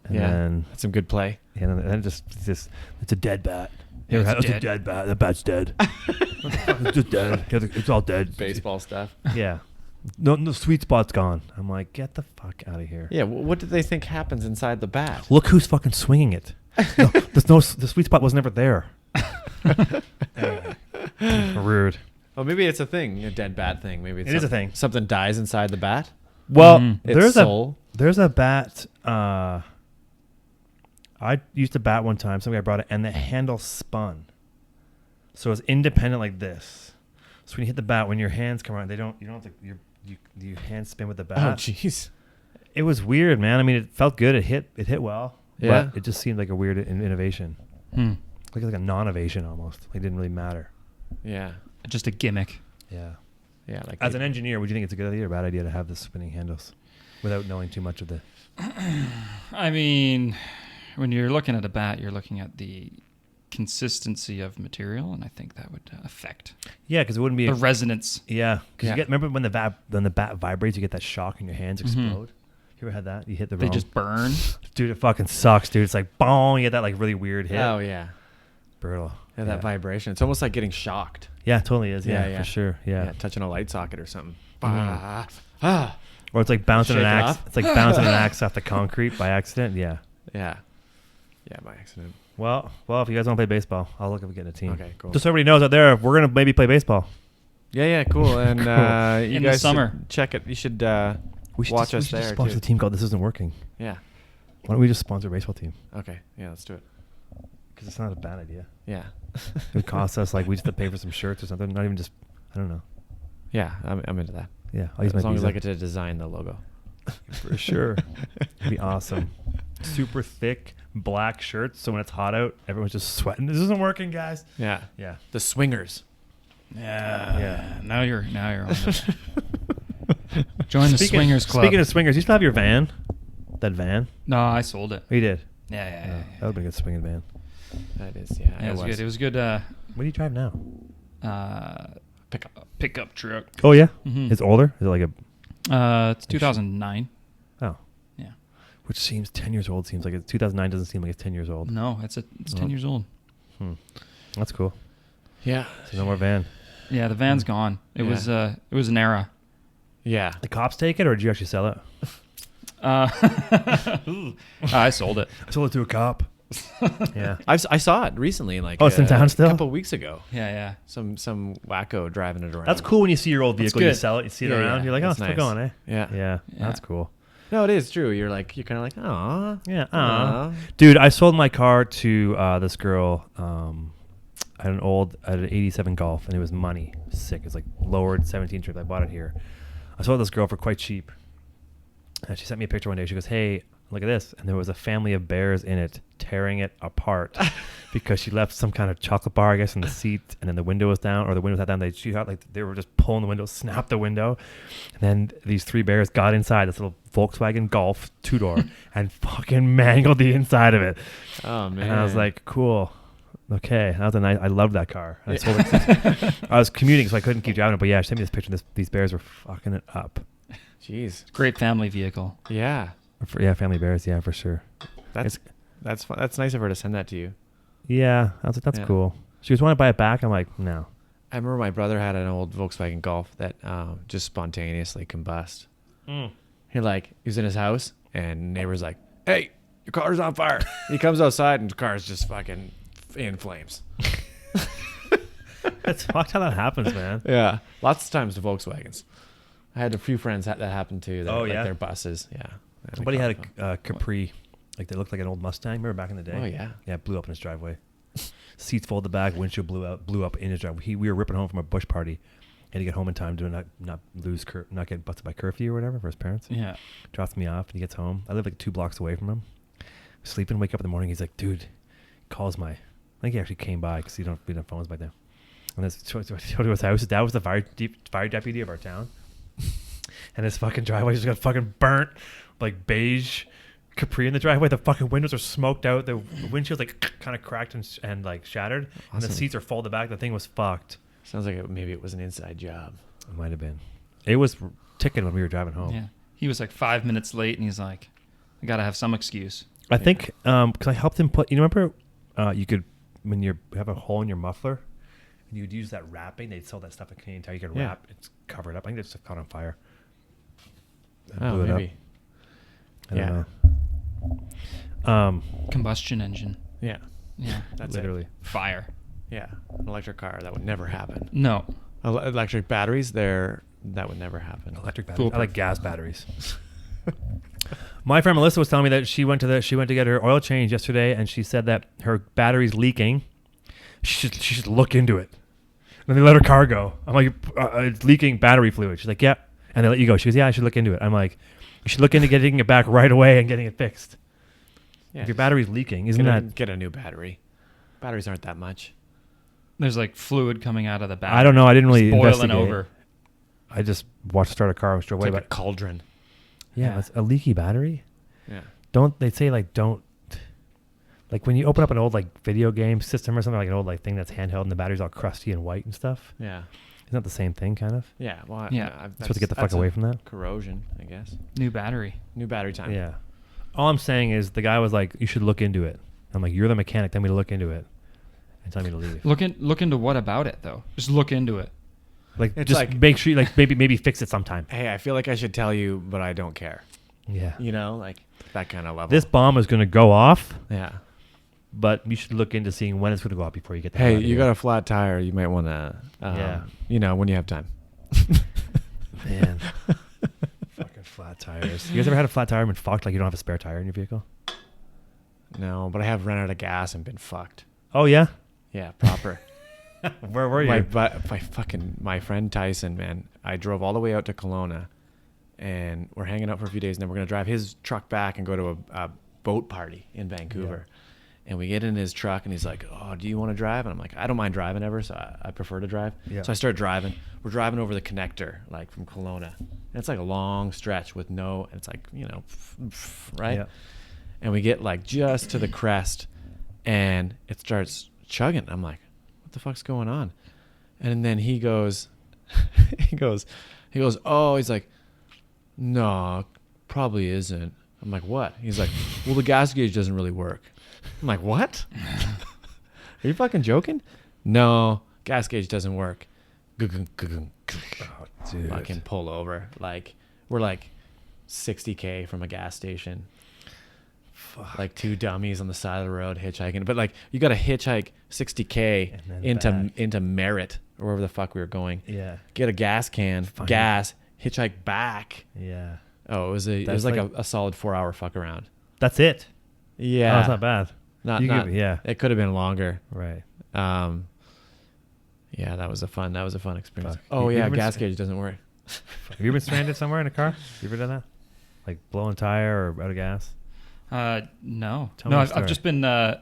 and then That's some good play. and then it's a dead bat. Yeah, it's It's a dead. dead bat. The bat's dead. It's just dead. It's all dead. Baseball stuff. Yeah. No, the sweet spot's gone. I'm like, get the fuck out of here. Yeah. What do they think happens inside the bat? Look who's fucking swinging it. No, the sweet spot was never there. Anyway, rude. Oh, maybe it's a thing, a dead bat thing. Maybe It is a thing. Something dies inside the bat. Well, Its there's soul. there's a bat. I used a bat one time. Some guy brought it, and the handle spun. So it's independent like this. So when you hit the bat, when your hands come around, you don't have to you hand spin with the bat. Oh, jeez. It was weird, man. I mean, it felt good. It hit well. Yeah. But it just seemed like a weird innovation, like a non-ovation almost. Like it didn't really matter. Yeah. Just a gimmick. Yeah. Yeah. Like As an engineer, would you think it's a good idea or a bad idea to have the spinning handles, without knowing too much of the? I mean, when you're looking at a bat, you're looking at the consistency of material, and I think that would affect Yeah, because it wouldn't be the resonance. Yeah, because Yeah. you remember when the bat vibrates, you get that shock and your hands explode. You ever had that? You hit the They wrong. just burn. Dude, it fucking sucks, dude. It's like boom, you get that like really weird hit. Oh yeah. Brutal. Yeah, that vibration. It's almost like getting shocked. Yeah, it totally is. Yeah, Yeah. for sure. Yeah. Touching a light socket or something. Or it's like bouncing an Shake it axe. off. It's like bouncing an axe off the concrete by accident. Yeah. Yeah. Yeah, by accident. Well, if you guys want to play baseball, I'll look at getting a team. Okay, cool. Just so everybody knows out there, we're gonna maybe play baseball. Yeah, cool. And you In the guys summer. should check it. You should We should watch just, us we should just there sponsor too. the team called This Isn't Working. Yeah. Why don't we just sponsor a baseball team? Okay. Yeah, let's do it. Because it's not a bad idea. Yeah. It would cost us like we just have to pay for some shirts or something. Not even just, I don't know. Yeah, I'm into that. Yeah, I'll use As my long as visa. I get to design the logo. For sure. It'd be awesome. Super thick black shirts, so when it's hot out, everyone's just sweating. This isn't working, guys. Yeah. Yeah. The swingers. Yeah. Now you're on it. Join the swingers club. Speaking of swingers, you still have your van? That van? No, I sold it. Oh, you did? Yeah. That would have been a good swinging van. That is, yeah. Yeah, it was good. It was good. What do you drive now? Pickup truck. Oh, yeah? Mhm. It's older? Is it like a... It's 2009. Oh. Yeah. Which seems 10 years old. Seems like 2009 doesn't seem like it's 10 years old. No, it's 10 years old. That's cool. Yeah. So no more van. Yeah, the van's gone. It was an era. Yeah. The cops take it, or did you actually sell it? I sold it. I sold it to a cop. Yeah. I saw it recently, like Oh, it's in town still? a couple of weeks ago. Yeah. Some wacko driving it around. That's cool when you see your old vehicle, you good. sell it, you see it Yeah, around, yeah, you're like, oh, that's it's still nice. going, eh? Yeah. Yeah, Yeah. that's cool. No, it is true. You're kind of like, aw. Yeah. Aw. Dude, I sold my car to this girl. I had an 87 Golf, and it was money. Sick. It was like lowered 17 trip. I bought it here. I sold this girl for quite cheap. And she sent me a picture one day. She goes, hey, look at this. And there was a family of bears in it tearing it apart because she left some kind of chocolate bar, I guess, in the seat, and then the window was down, or the window was not down. They were just pulling the window, snapped the window. And then these three bears got inside this little Volkswagen Golf two-door and fucking mangled the inside of it. Oh, man. And I was like, cool. Okay. That was I loved that car. I sold it. I was commuting, so I couldn't keep driving it. But yeah, she sent me this picture. These bears were fucking it up. jeez. Great family vehicle. Yeah. Yeah, family bears. Yeah, for sure. That's fun. That's nice of her to send that to you. Yeah. I was like, that's Yeah. cool. She was wanting to buy it back. I'm like, no. I remember my brother had an old Volkswagen Golf that just spontaneously combust. He was in his house, and neighbor's like, hey, your car's on fire. He comes outside, and the car's just fucking in flames. That's fucked how that happens, man. Yeah. Lots of times the Volkswagens. I had a few friends that happened to. Oh, yeah? Their buses. Yeah. Somebody had a Capri. Like, they looked like an old Mustang. Remember back in the day? Oh, yeah. Yeah, it blew up in his driveway. Seats folded back, windshield blew up in his driveway. We were ripping home from a bush party. Had to get home in time to not get busted by curfew or whatever for his parents. Yeah. Drops me off and he gets home. I live like 2 blocks away from him. Sleeping, wake up in the morning. He's like, dude, calls I think he actually came by because we didn't have phones back then. And this to his house. His dad was the fire deputy of our town. And his fucking driveway just got fucking burnt, like beige Capri in the driveway. The fucking windows are smoked out. The windshield's like kind of cracked and like shattered. And the Awesome. seats are folded back. The thing was fucked. Sounds like maybe it was an inside job. It might have been. It was ticking when we were driving home. Yeah. He was like 5 minutes late, and he's like, I got to have some excuse. I think because I helped him put. You remember you could when you have a hole in your muffler, and you'd use that wrapping. They'd sell that stuff at Canadian Tire. You could Yeah. wrap. It's covered up. I think it's just caught on fire. I blew it up. maybe. I don't know. Combustion engine. Yeah. Yeah. That's Literally. it. Fire. Yeah. An electric car, that would never happen. No. Electric batteries, that would never happen. Electric batteries. Foolproof. I like gas batteries. My friend Melissa was telling me that she went to get her oil change yesterday, and she said that her battery's leaking. She should look into it. And they let her car go. I'm like, it's leaking battery fluid. She's like, yeah. And they let you go. She goes, yeah, I should look into it. I'm like, you should look into getting it back right away and getting it fixed. Yeah, If your battery's leaking, isn't that? Get a new battery. Batteries aren't that much. There's like fluid coming out of the battery. I don't know. I didn't really It's boiling investigate. over. I just watched start a car and drove It's away. like a But cauldron. yeah, it's a leaky battery. Yeah. Don't they say like don't like when you open up an old like video game system or something, like an old like thing that's handheld and the battery's all crusty and white and stuff? Yeah. Isn't that the same thing kind of? Yeah. Well, Yeah. Supposed to get the fuck away from that? Corrosion, I guess. New battery. New battery time. Yeah. All I'm saying is the guy was like, you should look into it. I'm like, you're the mechanic, tell me to look into it. And tell me to leave. Look into what about it though? Just look into it. Like It's just like- make sure like maybe fix it sometime. Hey, I feel like I should tell you, but I don't care. Yeah. You know, like that kind of level. This bomb is gonna go off, Yeah. but you should look into seeing when it's gonna go off before you get the Hey, hell out of you here. got a flat tire. You might want to, Yeah. you know, when you have time. Man. Fucking flat tires. You guys ever had a flat tire and been fucked like you don't have a spare tire in your vehicle? No, but I have run out of gas and been fucked. Oh yeah? Yeah, proper. Where were you? My friend Tyson, man. I drove all the way out to Kelowna, and we're hanging out for a few days, and then we're gonna drive his truck back and go to a boat party in Vancouver. And we get in his truck, and he's like, "Oh, do you want to drive?" And I'm like, "I don't mind driving ever, so I prefer to drive." Yeah. So I start driving. We're driving over the connector, like from Kelowna, and it's like a long stretch with no, and it's like, you know, right? Yeah. And we get like just to the crest, and it starts chugging. I'm like, what the fuck's going on? And then he goes, oh, he's like, no, probably isn't. I'm like, what? He's like, well, the gas gauge doesn't really work. I'm like, what? Are you fucking joking? No, gas gauge doesn't work. Oh, dude. Fucking pull over. Like, we're like 60K from a gas station. Fuck. Like two dummies on the side of the road hitchhiking. But like, you got to hitchhike 60K And then into Merritt or wherever the fuck we were going. Yeah. Get a gas can, Fine. gas, hitchhike back. Yeah. Oh, it was That's like like- a solid 4-hour fuck around. That's it. Yeah. Oh, that's not bad. Not, You not, could- yeah. It could have been longer. Right. Yeah, that was a fun experience. Fuck. Oh You yeah, ever gas been- gauge doesn't work. Have you been stranded somewhere in a car? You ever done that? Like blowing tire or out of gas? No. Tell No, me a I've story. just been I've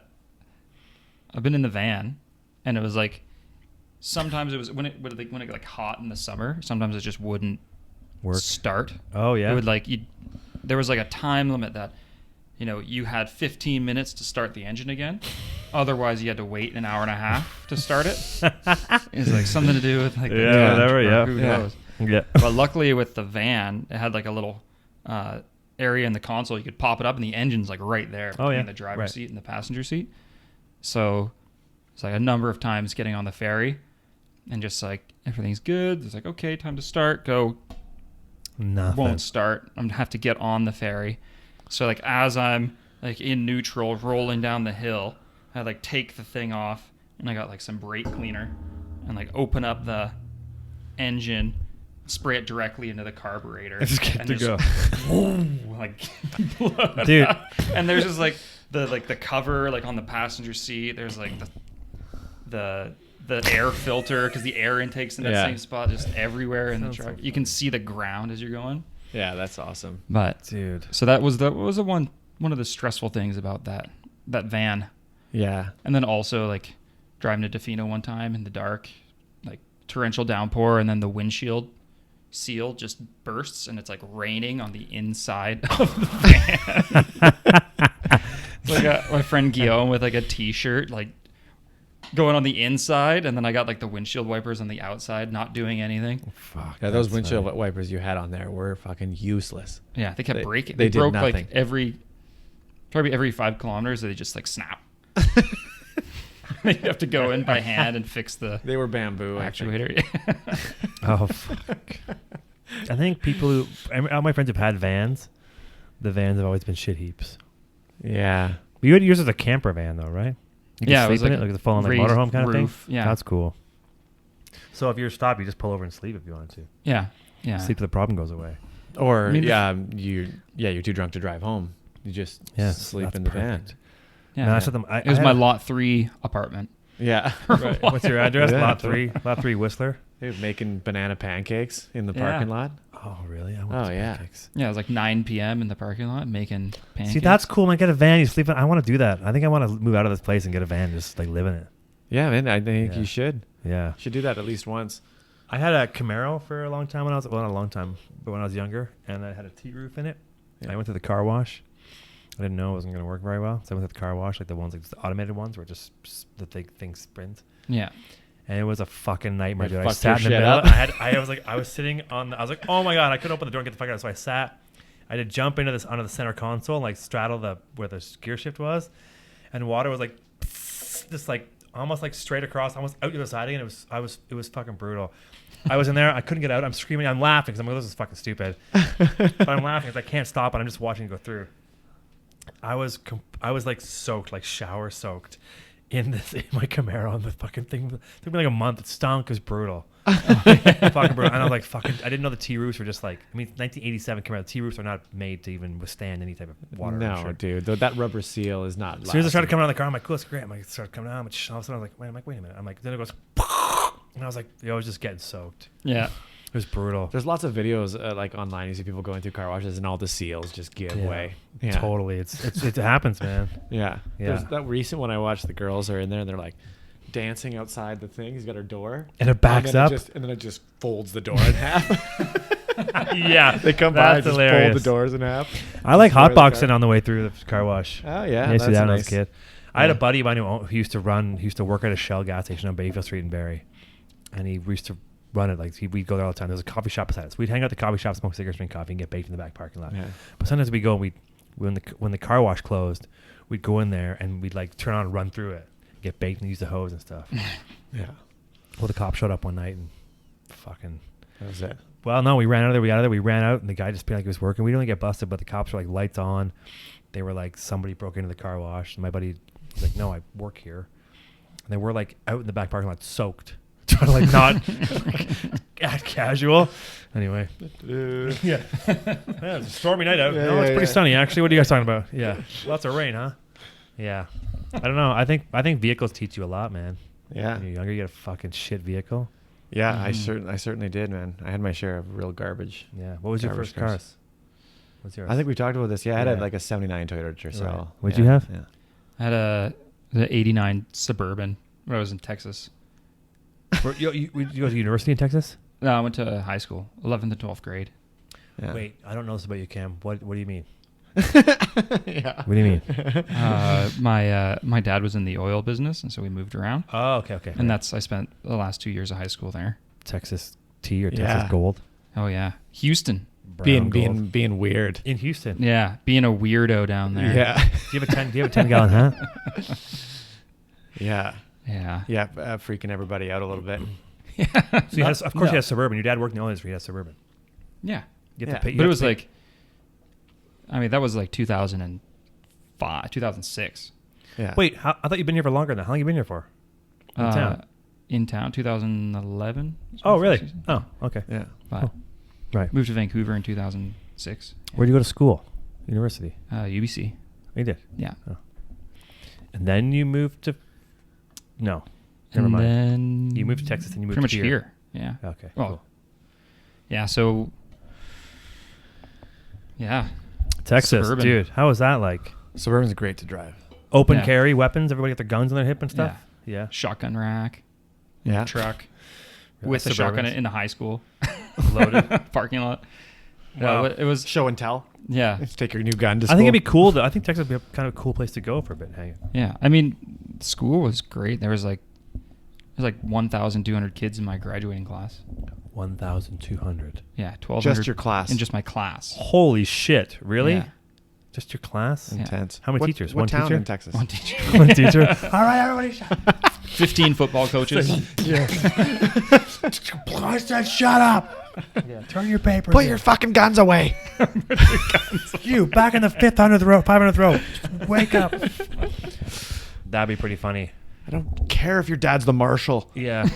been in the van, and it was like sometimes it was when it got like hot in the summer, sometimes it just wouldn't Work. start. Oh yeah. It would like there was like a time limit that you had 15 minutes to start the engine again. Otherwise, you had to wait an hour and a half to start it. It's like something to do with like the Yeah, judge whatever, or yeah. who Yeah. knows. Yeah. But luckily with the van, it had like a little area in the console. You could pop it up, and the engine's like right there between yeah. the driver's Right. seat and the passenger seat. So it's like a number of times getting on the ferry, and just like everything's good. It's like, okay, time to start. Go. Nothing. Won't start. I'm gonna have to get on the ferry. So like as I'm like in neutral rolling down the hill, I like take the thing off, and I got like some brake cleaner, and like open up the engine, spray it directly into the carburetor. It's good and to just, go. like blood Dude. out. And there's just like the cover like on the passenger seat. There's like the air filter because the air intake's in that Yeah. same spot, just everywhere in the Sounds truck. so You can see the ground as you're going. Yeah, that's awesome. But Dude. so that was one of the stressful things about that van. Yeah. And then also like driving to Defino one time in the dark, like torrential downpour, and then the windshield seal just bursts and it's like raining on the inside of the van. Like my friend Guillaume with like a t-shirt like going on the inside, and then I got like the windshield wipers on the outside not doing anything. Fuck. Yeah, those that's windshield funny. wipers you had on there were fucking useless. Yeah, they kept They- breaking. they did broke nothing. like probably every 5 kilometers. They just like snap. You have to go in by hand and fix the They were bamboo. I think. actuator. Oh fuck. people who all my friends have had vans. The vans have always been shit heaps. Yeah. You had yours as a camper van though, right? You Yeah, it could was sleep in like it, like the full on like raised motorhome kind of roof, thing. yeah. That's cool. So if you're stopped, you just pull over and sleep if you wanted to. Yeah. Sleep till the problem goes away. Or I mean, you're too drunk to drive home. You just Yeah, sleep that's in the perfect. van. Yeah. No, that's what it was my lot 3 apartment. Yeah. Right. What's your address? Yeah. Lot 3 Whistler. Dude, making banana pancakes in the Yeah. parking lot. Oh really? I Oh, some yeah. pancakes. Yeah, it was like 9 p.m. in the parking lot making pancakes. See, that's cool, man. Get a van. You sleep in. I want to do that. I think I want to move out of this place and get a van, and just like live in it. Yeah, man. I think Yeah. you should. Yeah. Should do that at least once. I had a Camaro for a long time when I was not a long time, but when I was younger, and I had a T-roof in it. Yeah. I went to the car wash. I didn't know it wasn't going to work very well, so I went to the car wash, like the ones, like the automated ones, where just the thing spins. Yeah. And it was a fucking nightmare, It dude. I fucked sat in the your middle. shit up. I was sitting on. I was like, oh my god, I couldn't open the door and get the fuck out. So I sat. I had to jump into this onto the center console and like straddle where the gear shift was, and water was like, just like almost like straight across, almost out the other side. And it was fucking brutal. I was in there. I couldn't get out. I'm screaming. I'm laughing because I'm like, this is fucking stupid. But I'm laughing because I can't stop, and I'm just watching it go through. I was like soaked, like shower soaked, in my Camaro, and the fucking thing. It took me like a month. It stunk. It was brutal. Fucking brutal. And I was like, fucking. I didn't know the T-roofs were just like. I mean, 1987 Camaro. The T-roofs are not made to even withstand any type of water. No, dude. That rubber seal is not. As soon as I started coming out of the car, I'm like, cool, it's great. I'm like, it started coming out. All of a sudden, I was like, wait a minute. I'm like, then it goes, and I was like, I was just getting soaked. Yeah. It was brutal. There's lots of videos like online. You see people going through car washes and all the seals just give way. Yeah. Totally. It happens, man. Yeah. Yeah. There's that recent one I watched. The girls are in there and they're like dancing outside the thing. He's got her door. And it backs up. And then it just folds the door in half. Yeah. They come by and That's just fold hilarious. the doors in half. I like Destroy the hotboxing car. on the way through the car wash. Oh, yeah. I used to do that's that when I was nice. a kid. I had a buddy of mine who used to work at a Shell gas station on Bayfield Street in Barrie. And we used to run it. Like we'd go there all the time. There was a coffee shop beside us. We'd hang out at the coffee shop, smoke cigarettes, drink coffee, and get baked in the back parking lot. Yeah. But sometimes we'd go and when the car wash closed, we'd go in there and we'd like turn on and run through it, get baked and use the hose and stuff. Yeah. Well, the cop showed up one night and fucking. That was it. Well, no, we ran out of there. We got out of there. We ran out, and the guy just being like he was working. We didn't get busted, but the cops were like lights on. They were like somebody broke into the car wash. And my buddy was like, "No, I work here." And they were like out in the back parking lot, soaked, trying to like not act casual. Anyway, yeah, it's a stormy night out. Yeah, No, it's yeah, pretty yeah. sunny actually. What are you guys talking about? Yeah, lots of rain, huh? Yeah, I don't know. I think vehicles teach you a lot, man. Yeah. When you're younger, you get a fucking shit vehicle. Yeah, Mhm. I certainly did, man. I had my share of real garbage. Yeah. What was your Garbage first cars. cars? What's yours? I think we talked about this. Yeah, I had Yeah. like a 79 Toyota Tercel. Right. What'd Yeah, you have? Yeah. I had the 89 Suburban when I was in Texas. You go to university in Texas? No, I went to high school, 11th and 12th grade. Yeah. Wait, I don't know this about you, Cam. What do you mean? Yeah. What do you mean? My dad was in the oil business, and so we moved around. Oh, okay. And I spent the last 2 years of high school there. Texas tea or Yeah. Texas Gold? Oh yeah, Houston. Brown gold. Being weird. In Houston. Yeah, being a weirdo down there. Yeah. Do you have a 10 gallon hat? Yeah. Yeah. Yeah. Freaking everybody out a little bit. So you of course you had Suburban. Your dad worked in the oil industry. He had Suburban. Yeah. You have Yeah. to pay, you But have it was to pay- like, I mean, that was like 2005, 2006. Yeah. Wait, I thought you'd been here for longer than that. How long you been here for? In town? In town, 2011. Oh, really? Oh, okay. Yeah. But Oh. Right. moved to Vancouver in 2006. Where'd you go to school? University? UBC. You did? Yeah. And then you moved to... No. Never and mind. then You moved to Texas and you moved pretty much here. here. Yeah. Okay, Well, cool. yeah. So, yeah. Texas, Suburban. dude. How was that like? Suburban's great to drive. Open Yeah. carry, weapons, everybody got their guns on their hip and stuff? Yeah. Shotgun rack. Yeah. Truck. Yeah. With the Suburbans. shotgun in the high school. Loaded. Parking lot. Wow. Yeah, it was. Show and tell. Yeah. Let's take your new gun to I school. think it'd be cool. I think Texas would be a kind of cool place to go for a bit. Hang on. Yeah. I mean, school was great. There was like 1,200 kids in my graduating class. 1,200. Yeah, 1,200. Just your class. In just my class. Holy shit! Really? Yeah. Just your class? Yeah. Intense. How many teachers? What One town teacher? in Texas? One teacher. One teacher. All right, everybody, shut 15 football coaches. I said, shut up. Yeah, turn your papers. Put your fucking guns away. You back in the 500th row, 500th row. Just wake up. That'd be pretty funny. I don't care if your dad's the marshal. Yeah.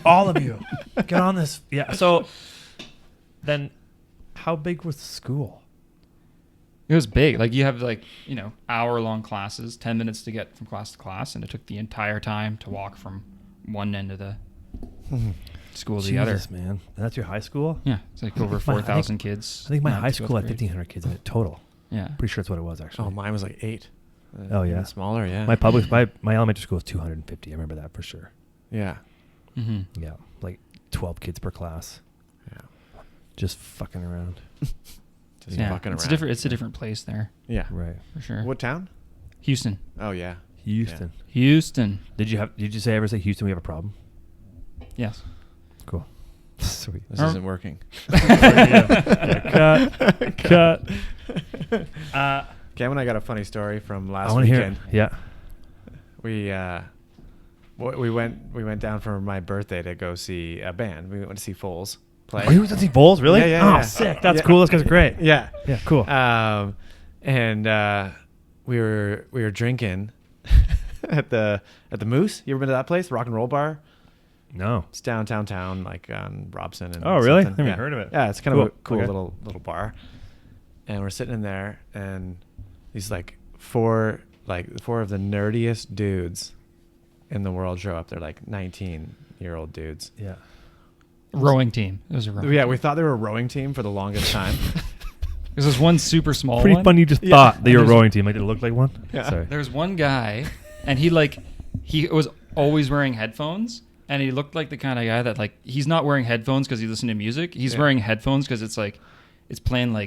All of you. Get on this. Yeah. So then how big was the school? It was big. Like you have like, hour-long classes, 10 minutes to get from class to class, and it took the entire time to walk from one end of the school to the other. Jesus, man. And that's your high school? Yeah, it's like over 4,000 kids. I think my not high to go school had through. 1,500 kids in it total. Yeah. Pretty sure that's what it was, actually. Oh, mine was like 8. Oh, yeah. Even smaller, yeah. My my elementary school was 250. I remember that for sure. Yeah. Mm-hmm. Yeah. Like 12 kids per class. Yeah. Just fucking around. Just Yeah, fucking it's around. It's a different place there, Yeah. Right. for sure. What town? Houston. Oh, yeah. Houston. Houston. Did you ever say Houston, we have a problem? Yes. Cool. Sweet. This Or- isn't working. Cut. Cam and I got a funny story from I last want to hear weekend. it. Yeah. We went down for my birthday to go see a band. We went to see Foles play. Oh, you went to see Bulls? Really? Yeah, yeah, Oh, yeah. sick. That's Yeah. cool. Those guys are great. Yeah. Yeah, cool. And we were drinking at the Moose. You ever been to that place? Rock and roll bar. No. It's downtown town, like on Robson. And Oh, really? something. Never Yeah. heard of it. Yeah, it's kind of a cool Okay. little bar. And we're sitting in there, and these four of the nerdiest dudes in the world show up. They're like 19-year-old dudes. Yeah. Rowing team. It was a rowing. Yeah, we thought they were a rowing team for the longest time. Because there's one super small Pretty one. funny you just Yeah. thought that you were a There's- rowing team. Like, did it look like one? Yeah. Sorry. There's one guy, and he was always wearing headphones, and he looked like the kind of guy that he's not wearing headphones because he listened to music. He's wearing headphones because it's playing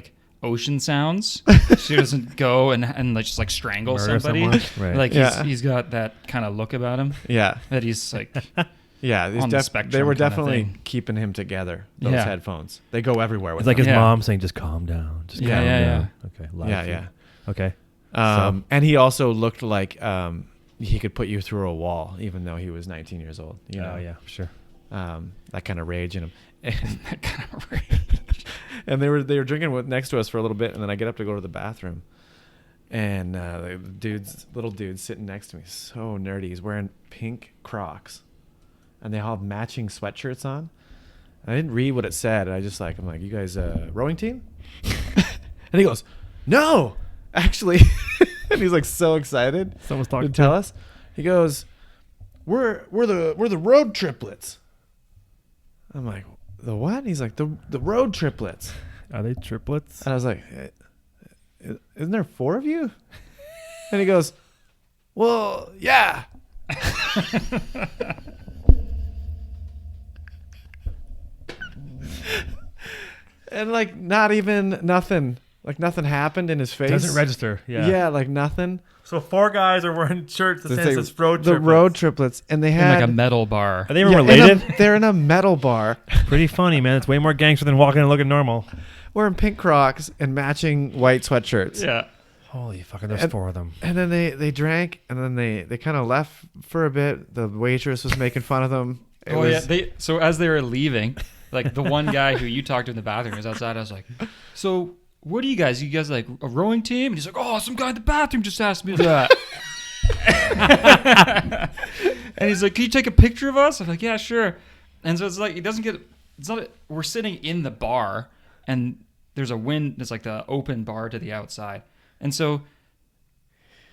ocean sounds, so he doesn't go and just strangle Murder somebody. someone? Right. He's got that kind of look about him Yeah. that he's Yeah, On the spectrum they were kinda definitely thing. keeping him together. Those Yeah. headphones, they go everywhere with It's like them. his Yeah. mom saying, just calm down. Just Yeah, calm yeah, down. Okay. Live Yeah, feed. yeah. Okay. And he also looked like he could put you through a wall, even though he was 19 years old. You know, Oh, yeah, sure. that kind of rage in him. that kind of rage. And they were drinking next to us for a little bit, and then I get up to go to the bathroom, and the little dude sitting next to me, so nerdy. He's wearing pink Crocs, and they all have matching sweatshirts on. And I didn't read what it said. I'm like, you guys rowing team? And he goes, no, actually. And he's so excited. Someone's talking to tell us. He goes, we're the road triplets. I'm like, the what? He's like, the road triplets. Are they triplets? And I was like, isn't there 4 of you? And he goes, well, yeah. And not even nothing. Nothing happened in his face. Doesn't register. Yeah. Yeah, nothing. So 4 guys are wearing shirts that They says say road the triplets. road triplets. And they In had a metal bar. Are they even Yeah, related? they're in a metal bar. Pretty funny, man. It's way more gangster than walking and looking normal. Wearing pink Crocs and matching white sweatshirts. Yeah. Holy fucking, there's And- 4 of them. And then they drank, and then they kind of left for a bit. The waitress was making fun of them. So as they were leaving, the one guy who you talked to in the bathroom was outside. I was like, so what are you guys? You guys a rowing team? And he's like, oh, some guy in the bathroom just asked me that. And he's like, can you take a picture of us? I'm like, yeah, sure. And so it's it doesn't get, we're sitting in the bar, and there's a wind, it's the open bar to the outside. And so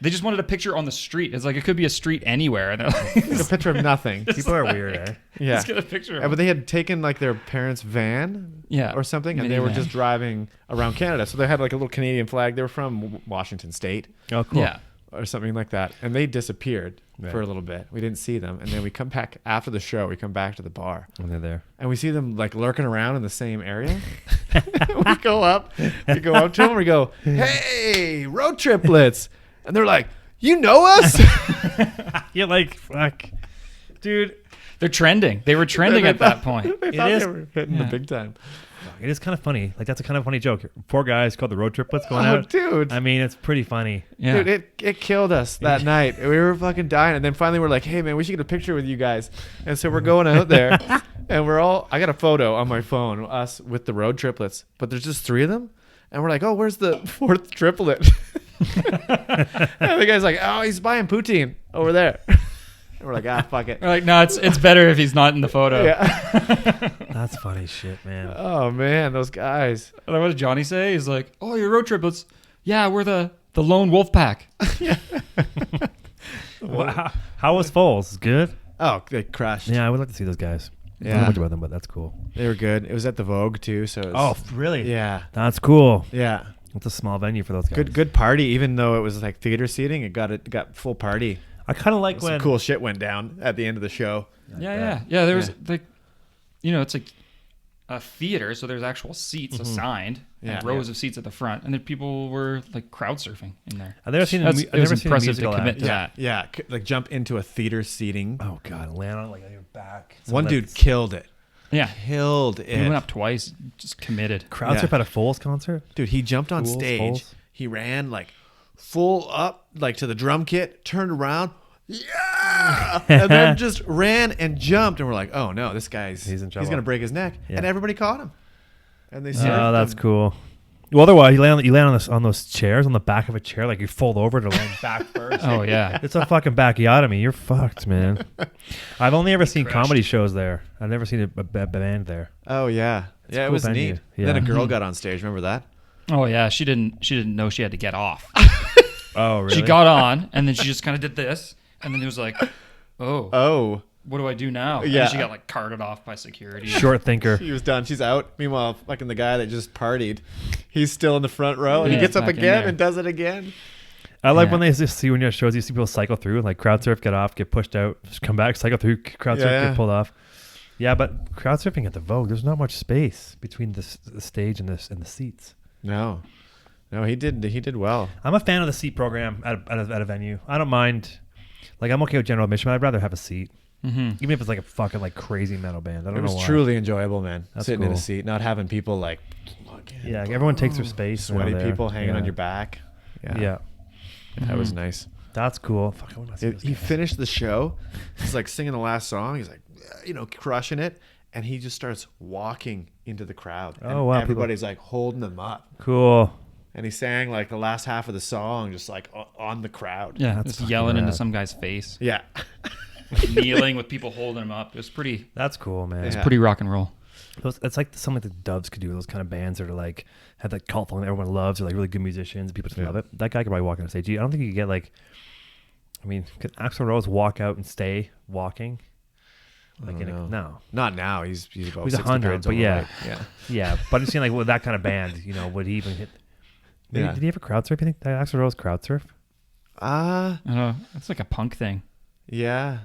they just wanted a picture on the street. It's it could be a street anywhere. And they're like, a picture of nothing. People are weird, eh? Yeah. let's get a picture of But him. they had taken their parents' van Yeah. or something, and they were Minivan. just driving around Canada. So they had a little Canadian flag. They were from Washington State Oh, cool. Yeah. or something like that. And they disappeared Right. for a little bit. We didn't see them. And then we come back after the show. We come back to the bar. When they're there. And we see them lurking around in the same area. we go up to them and we go, hey, road triplets. And they're like, you know us? You're fuck. Dude, They're trending. They were trending at that point. They It thought is- they were hitting the yeah. big time. it is kind of funny. That's a kind of funny joke. 4 guys called the road triplets going Oh, out. dude. I mean, it's pretty funny. Yeah. Dude, it killed us that night. We were fucking dying. And then finally we're like, hey, man, we should get a picture with you guys. And so we're going out there. And I got a photo on my phone, us with the road triplets, but there's just 3 of them. And we're like, oh, where's the 4th triplet? And the guy's like, oh, he's buying poutine over there. And we're like, fuck it. We're like, no, it's better if he's not in the photo. Yeah. That's funny shit, man. Oh, man, those guys. And what did Johnny say? He's like, oh, your road triplets. Yeah, we're the lone wolf pack. Wow. How was Foles? Good? Oh, they crushed. Yeah, I would like to see those guys. I don't Yeah. know much about them, but that's cool. They were good. It was at the Vogue, too. So it was, really? yeah. That's cool. Yeah. It's a small venue for those guys. Good party, even though it was like theater seating. It got full party. I kind of like Some when cool shit went down at the end of the show. Yeah. There was like, it's like a theater, so there's actual seats assigned and rows of seats at the front, and then people were like crowd surfing in there. I've never seen It was a impressive musical to commit act. to that. Yeah, like jump into a theater seating. Oh god, land on like on your back. One dude killed it. Yeah, Killed he went it. up twice, just committed. crowd surf at a Foles concert. Dude, he jumped on Fools, stage. fools. He ran like full up, like to the drum kit, turned around, yeah, and then just ran and jumped. And we're like, oh no, this guy's He's in trouble. He's gonna break his neck. Yeah. And everybody caught him. And they Oh, served that's him. cool. Well, otherwise, you land on those chairs on the back of a chair, like you fold over to land back first. Oh yeah, It's a fucking bacchiotomy. You're fucked, man. I've only ever seen crushed. comedy shows there. I've never seen a band there. Oh yeah, It's a yeah, it cool was venue. neat. Yeah. Then a girl got on stage. Remember that? oh yeah. She didn't know she had to get off. Oh, really? She got on, and then she just kind of did this, and then it was like, oh, Oh, what do I do now? And Yeah. then she got like carted off by security. Short thinker. she was done. She's out. Meanwhile, fucking the guy that just partied, he's still in the front row, and Yeah, he gets up back in again there. and does it again. I like Yeah. when they just see when you have shows, you see people cycle through, like crowd surf, get off, get pushed out, just come back, cycle through, crowd surf, Yeah. get pulled off. Yeah, but crowd surfing at the Vogue, there's not much space between the stage and the seats. No, he did well. I'm a fan of the seat program at a venue. I don't mind. Like, I'm okay with general admission, but I'd rather have a seat. Mm-hmm. Even if it's like a fucking like crazy metal band. I don't It know was why. truly enjoyable, man. That's Sitting in a cool. seat, not having people like Yeah, like everyone takes their space. around sweaty there. people hanging Yeah. on your back. Yeah. That was nice. That's cool. Fuck, I wanna see those He guys. finished the show. He's like singing the last song. He's like, crushing it, and he just starts walking into the crowd. And Oh, wow, people- Everybody's like holding him up, Cool. and he sang like the last half of the song, just like on the crowd. Yeah, That's just fucking yelling into rad. some guy's face, Yeah. kneeling with people holding him up. It was pretty That's cool, man. Yeah. pretty rock and roll. It's like something like the Doves could do. Those kind of bands that are like have that cult following that everyone loves. They're like really good musicians. People just Yeah. love it. That guy could probably walk on stage. I don't think you could get like. I mean, could Axl Rose walk out and stay walking? Like don't know. no. Not now. He's about He's 60 100, pounds but yeah. overweight. Yeah. Yeah, but I'm saying like with that kind of band, would he even hit? Maybe, Yeah. Did he ever crowd surf? You think that Axl Rose crowd surf? I don't know. It's like a punk thing. Yeah.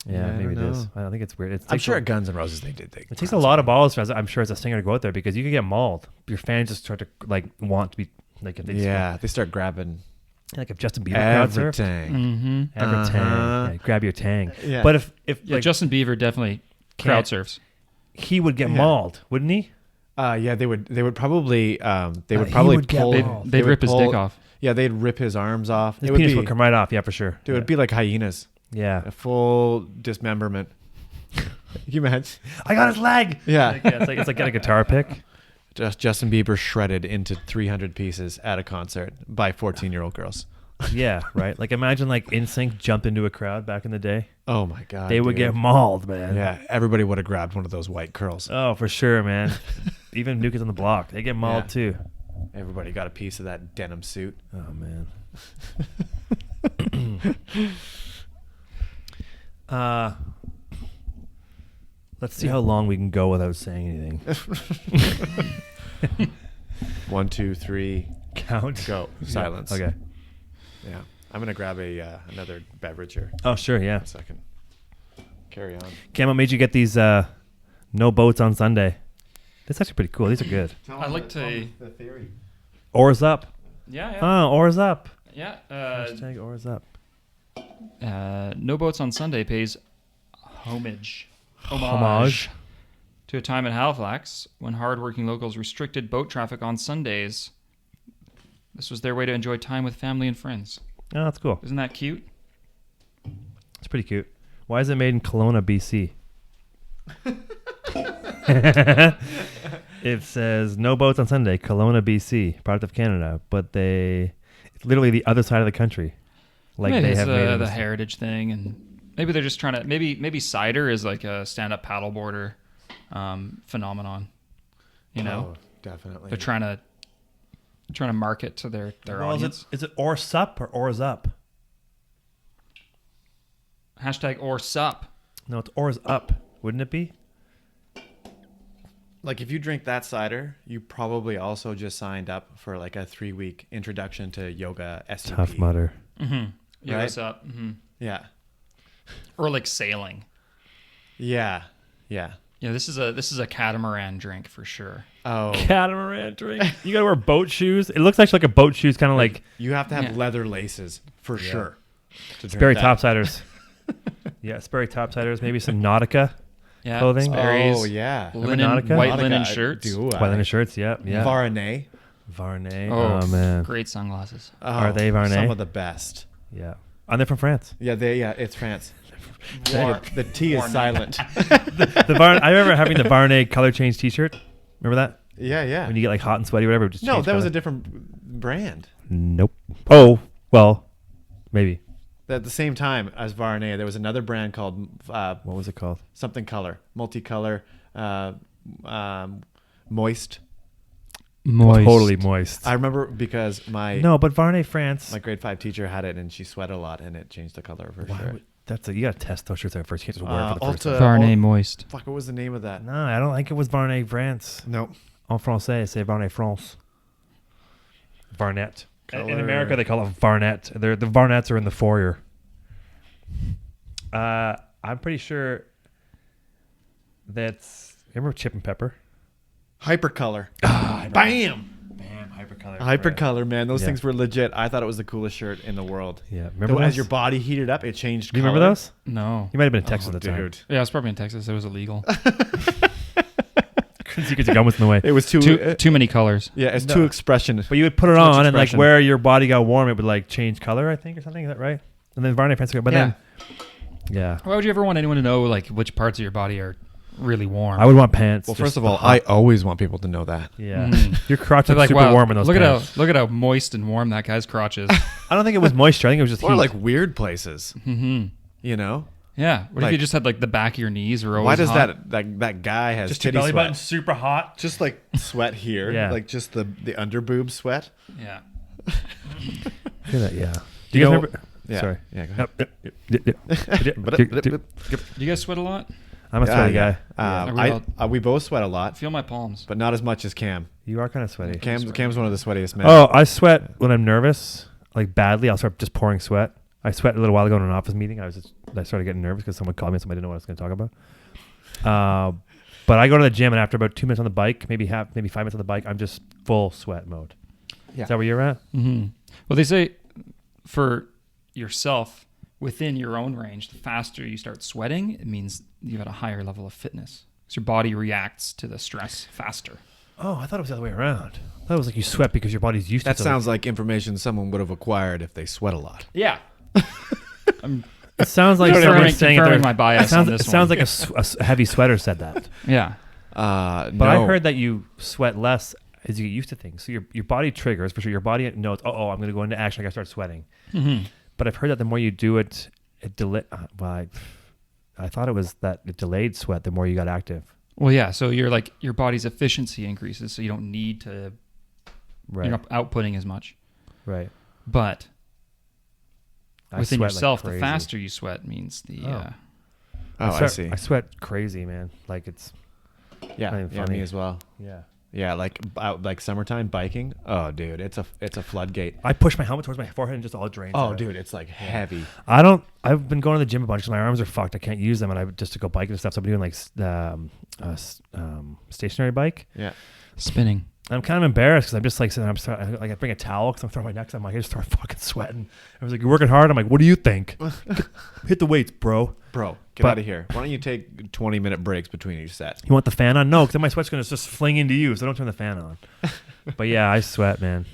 Yeah, I maybe it don't is. know. I don't think it's weird. I'm sure at Guns N' Roses they did. It takes a lot of balls, I'm sure, as a singer to go out there because you could get mauled. Your fans just start to like want to be like if they Yeah, they start grabbing like if Justin Bieber crowd surfed, everything. Mm-hmm. yeah, grab your tang. Yeah. But if Yeah, like, Justin Bieber definitely crowd Can't- surfs. he would get Yeah. mauled, wouldn't he? Yeah, they would probably he probably would get pull. mauled. They'd would rip his pull- dick off. Yeah, they'd rip his arms off. His It would penis be, would come right off. Yeah, for sure. dude, it'd be like hyenas, Yeah. a full dismemberment. Can you imagine? I got his leg. Yeah, Like, yeah, it's like getting a guitar pick. just Justin Bieber shredded into 300 pieces at a concert by 14-year-old girls. Yeah, right. Like imagine like NSYNC jumped into a crowd back in the day. Oh my god, They would dude. get mauled, man. Yeah, everybody would have grabbed one of those white curls. Oh, for sure, man. Even New Kids on the Block, they get mauled Yeah. too. Everybody got a piece of that denim suit. Oh man. Let's see how long we can go without saying anything. 1, 2, 3, Count. go. Silence. Okay. Yeah, I'm gonna grab another beverage here. Oh sure, yeah. A second. Carry on. Cam, what made you get these no boats on Sunday? That's actually pretty cool. These are good. I'd like to. The theory. Oars up. Yeah, Oh, oars up. yeah. Hashtag oars up. No Boats on Sunday pays homage to a time in Halifax when hardworking locals restricted boat traffic on Sundays. This was their way to enjoy time with family and friends. Oh, that's cool. Isn't that cute? It's pretty cute. Why is it made in Kelowna, BC? It says no boats on Sunday, Kelowna, BC, product of Canada, but it's literally the other side of the country. Like maybe they it's have made the heritage thing, and maybe they're just trying to maybe cider is like a stand-up paddleboarder phenomenon. You know, definitely. they're trying to market to their audience. Is it or sup or oars up? Hashtag or sup. No, it's oars up, wouldn't it be? Like if you drink that cider, you probably also just signed up for like a 3-week introduction to yoga SUP. Tough Mudder. Mm-hmm. Yeah, Right? what's up? Mm-hmm. Yeah. Or like sailing. Yeah. Yeah. Yeah, this is a catamaran drink for sure. Oh. Catamaran drink. You gotta wear boat shoes. It looks actually like a boat shoes, kind of like You have to have Yeah. leather laces for sure. to drink Sperry that. topsiders. Yeah, Sperry topsiders. Maybe some Nautica Yeah, clothing. Sperry's, Oh yeah. linen, Nautica? white Nautica, linen shirts. do I? white linen shirts. Yeah, yeah. Varney. Varney. Oh, Oh man. great sunglasses. Oh, Are they Varney? Some of the best. Yeah. And they're from France. Yeah, it's France. War. The T is Warning. silent. I remember having the Varney color change T-shirt. Remember that? Yeah, yeah. When you get like hot and sweaty, whatever. Just No, change that was a color. different brand. Nope. Oh well, maybe. At the same time as Varney, there was another brand called What was it called? something color, multicolor, moist. Moist. Totally moist. I remember because my No, but Varney France. grade 5 teacher had it and she sweat a lot and it changed the color of her Why shirt. would- you gotta test those shirts out first. You can't just wear it for the first Ulta- time. Varney Moist. Fuck, what was the name of that? No, I don't think it was Varney France. Nope. En français, c'est Varney France. Varnet. In Color. America, they call it Varnet. The Varnets are in the foyer. I'm pretty sure that's... Remember Chip and Pepper? Hypercolor. Bam! Bam! Bam, Hypercolor. Hypercolor, man. Those Yeah. things were legit. I thought it was the coolest shirt in the world. Yeah, remember Though as those? your body heated up, it changed Do you color. remember those? No. You might have been in Texas at the time. Dude. Yeah, I was probably in Texas. It was illegal. Couldn't see because your gum was in the way. It was too... too many colors. yeah, it's No. too expression. But you would put it Too much on, and like expression. where your body got warm, it would like change color, I think, or something. Is that right? And then Varney France, but Yeah. then, yeah, Why would you ever want anyone to know like which parts of your body are really warm? I would want pants. Well, just first of all, hot. I always want people to know that. yeah, Mm. your crotch They're was super wow, warm in those look pants. at how moist and warm that guy's crotch is. I don't think it was moisture. I think it was just Or heat. like weird places, Mm-hmm. you know? Yeah. What if Like- you just had like the back of your knees or always Why does hot? that guy has just your titty belly sweat? button super hot. Just like sweat here, Yeah. like just the under boob sweat. Yeah. Yeah. Do You you guys know- remember? Yeah. Sorry. Yeah. Go ahead. Yep. Do you guys sweat a lot? I'm a sweaty guy. Are we all- We both sweat a lot, Feel my palms. but not as much as Cam. You are kind of sweaty. Cam's one of the sweatiest men. Oh, I sweat when I'm nervous, like badly. I'll start just pouring sweat. I sweat a little while ago in an office meeting. I started getting nervous because someone called me and somebody didn't know what I was going to talk about. But I go to the gym and after about 2 minutes on the bike, maybe 5 minutes on the bike, I'm just full sweat mode. Yeah. Is that where you're at? Mm-hmm. Well, they say for yourself within your own range, the faster you start sweating, it means you've got a higher level of fitness. So your body reacts to the stress faster. Oh, I thought it was the other way around. I thought it was like you sweat because your body's used That to it. sounds like information someone would have acquired if they sweat a lot. Yeah. I'm It sounds like confirming, someone's saying it confirming there. my bias It sounds, on this it sounds one. like a heavy sweater said that. Yeah. But No. I heard that you sweat less as you get used to things. So your body triggers, for sure. Your body knows, I'm going to go into action. I got to start sweating. Mm-hmm. But I've heard that the more you do it, I thought it was that it delayed sweat the more you got active. Well, yeah. So your body's efficiency increases, so you don't need to. Right. You're not outputting as much. Right. But I within sweat like yourself, the crazy. faster you sweat means the. Oh. I see. I sweat crazy, man. Like it's not Yeah, even yeah, funny. me as well. yeah. Yeah, like out like summertime biking. Oh, dude, it's a floodgate. I push my helmet towards my forehead and just all drains. Oh, out. dude, it's like heavy. I've been going to the gym a bunch because my arms are fucked. I can't use them, and I just to go biking and stuff. So I'm doing like stationary bike. Yeah. Spinning. And I'm kind of embarrassed because I'm just like sitting there, I bring a towel because I'm throwing my neck. So I'm like, I just start fucking sweating. I was like, you're working hard. I'm like, what do you think? Hit the weights, bro. Bro, get But- out of here. Why don't you take 20-minute breaks between each set? You want the fan on? No, because then my sweat's gonna just fling into you. So don't turn the fan on. But yeah, I sweat, man.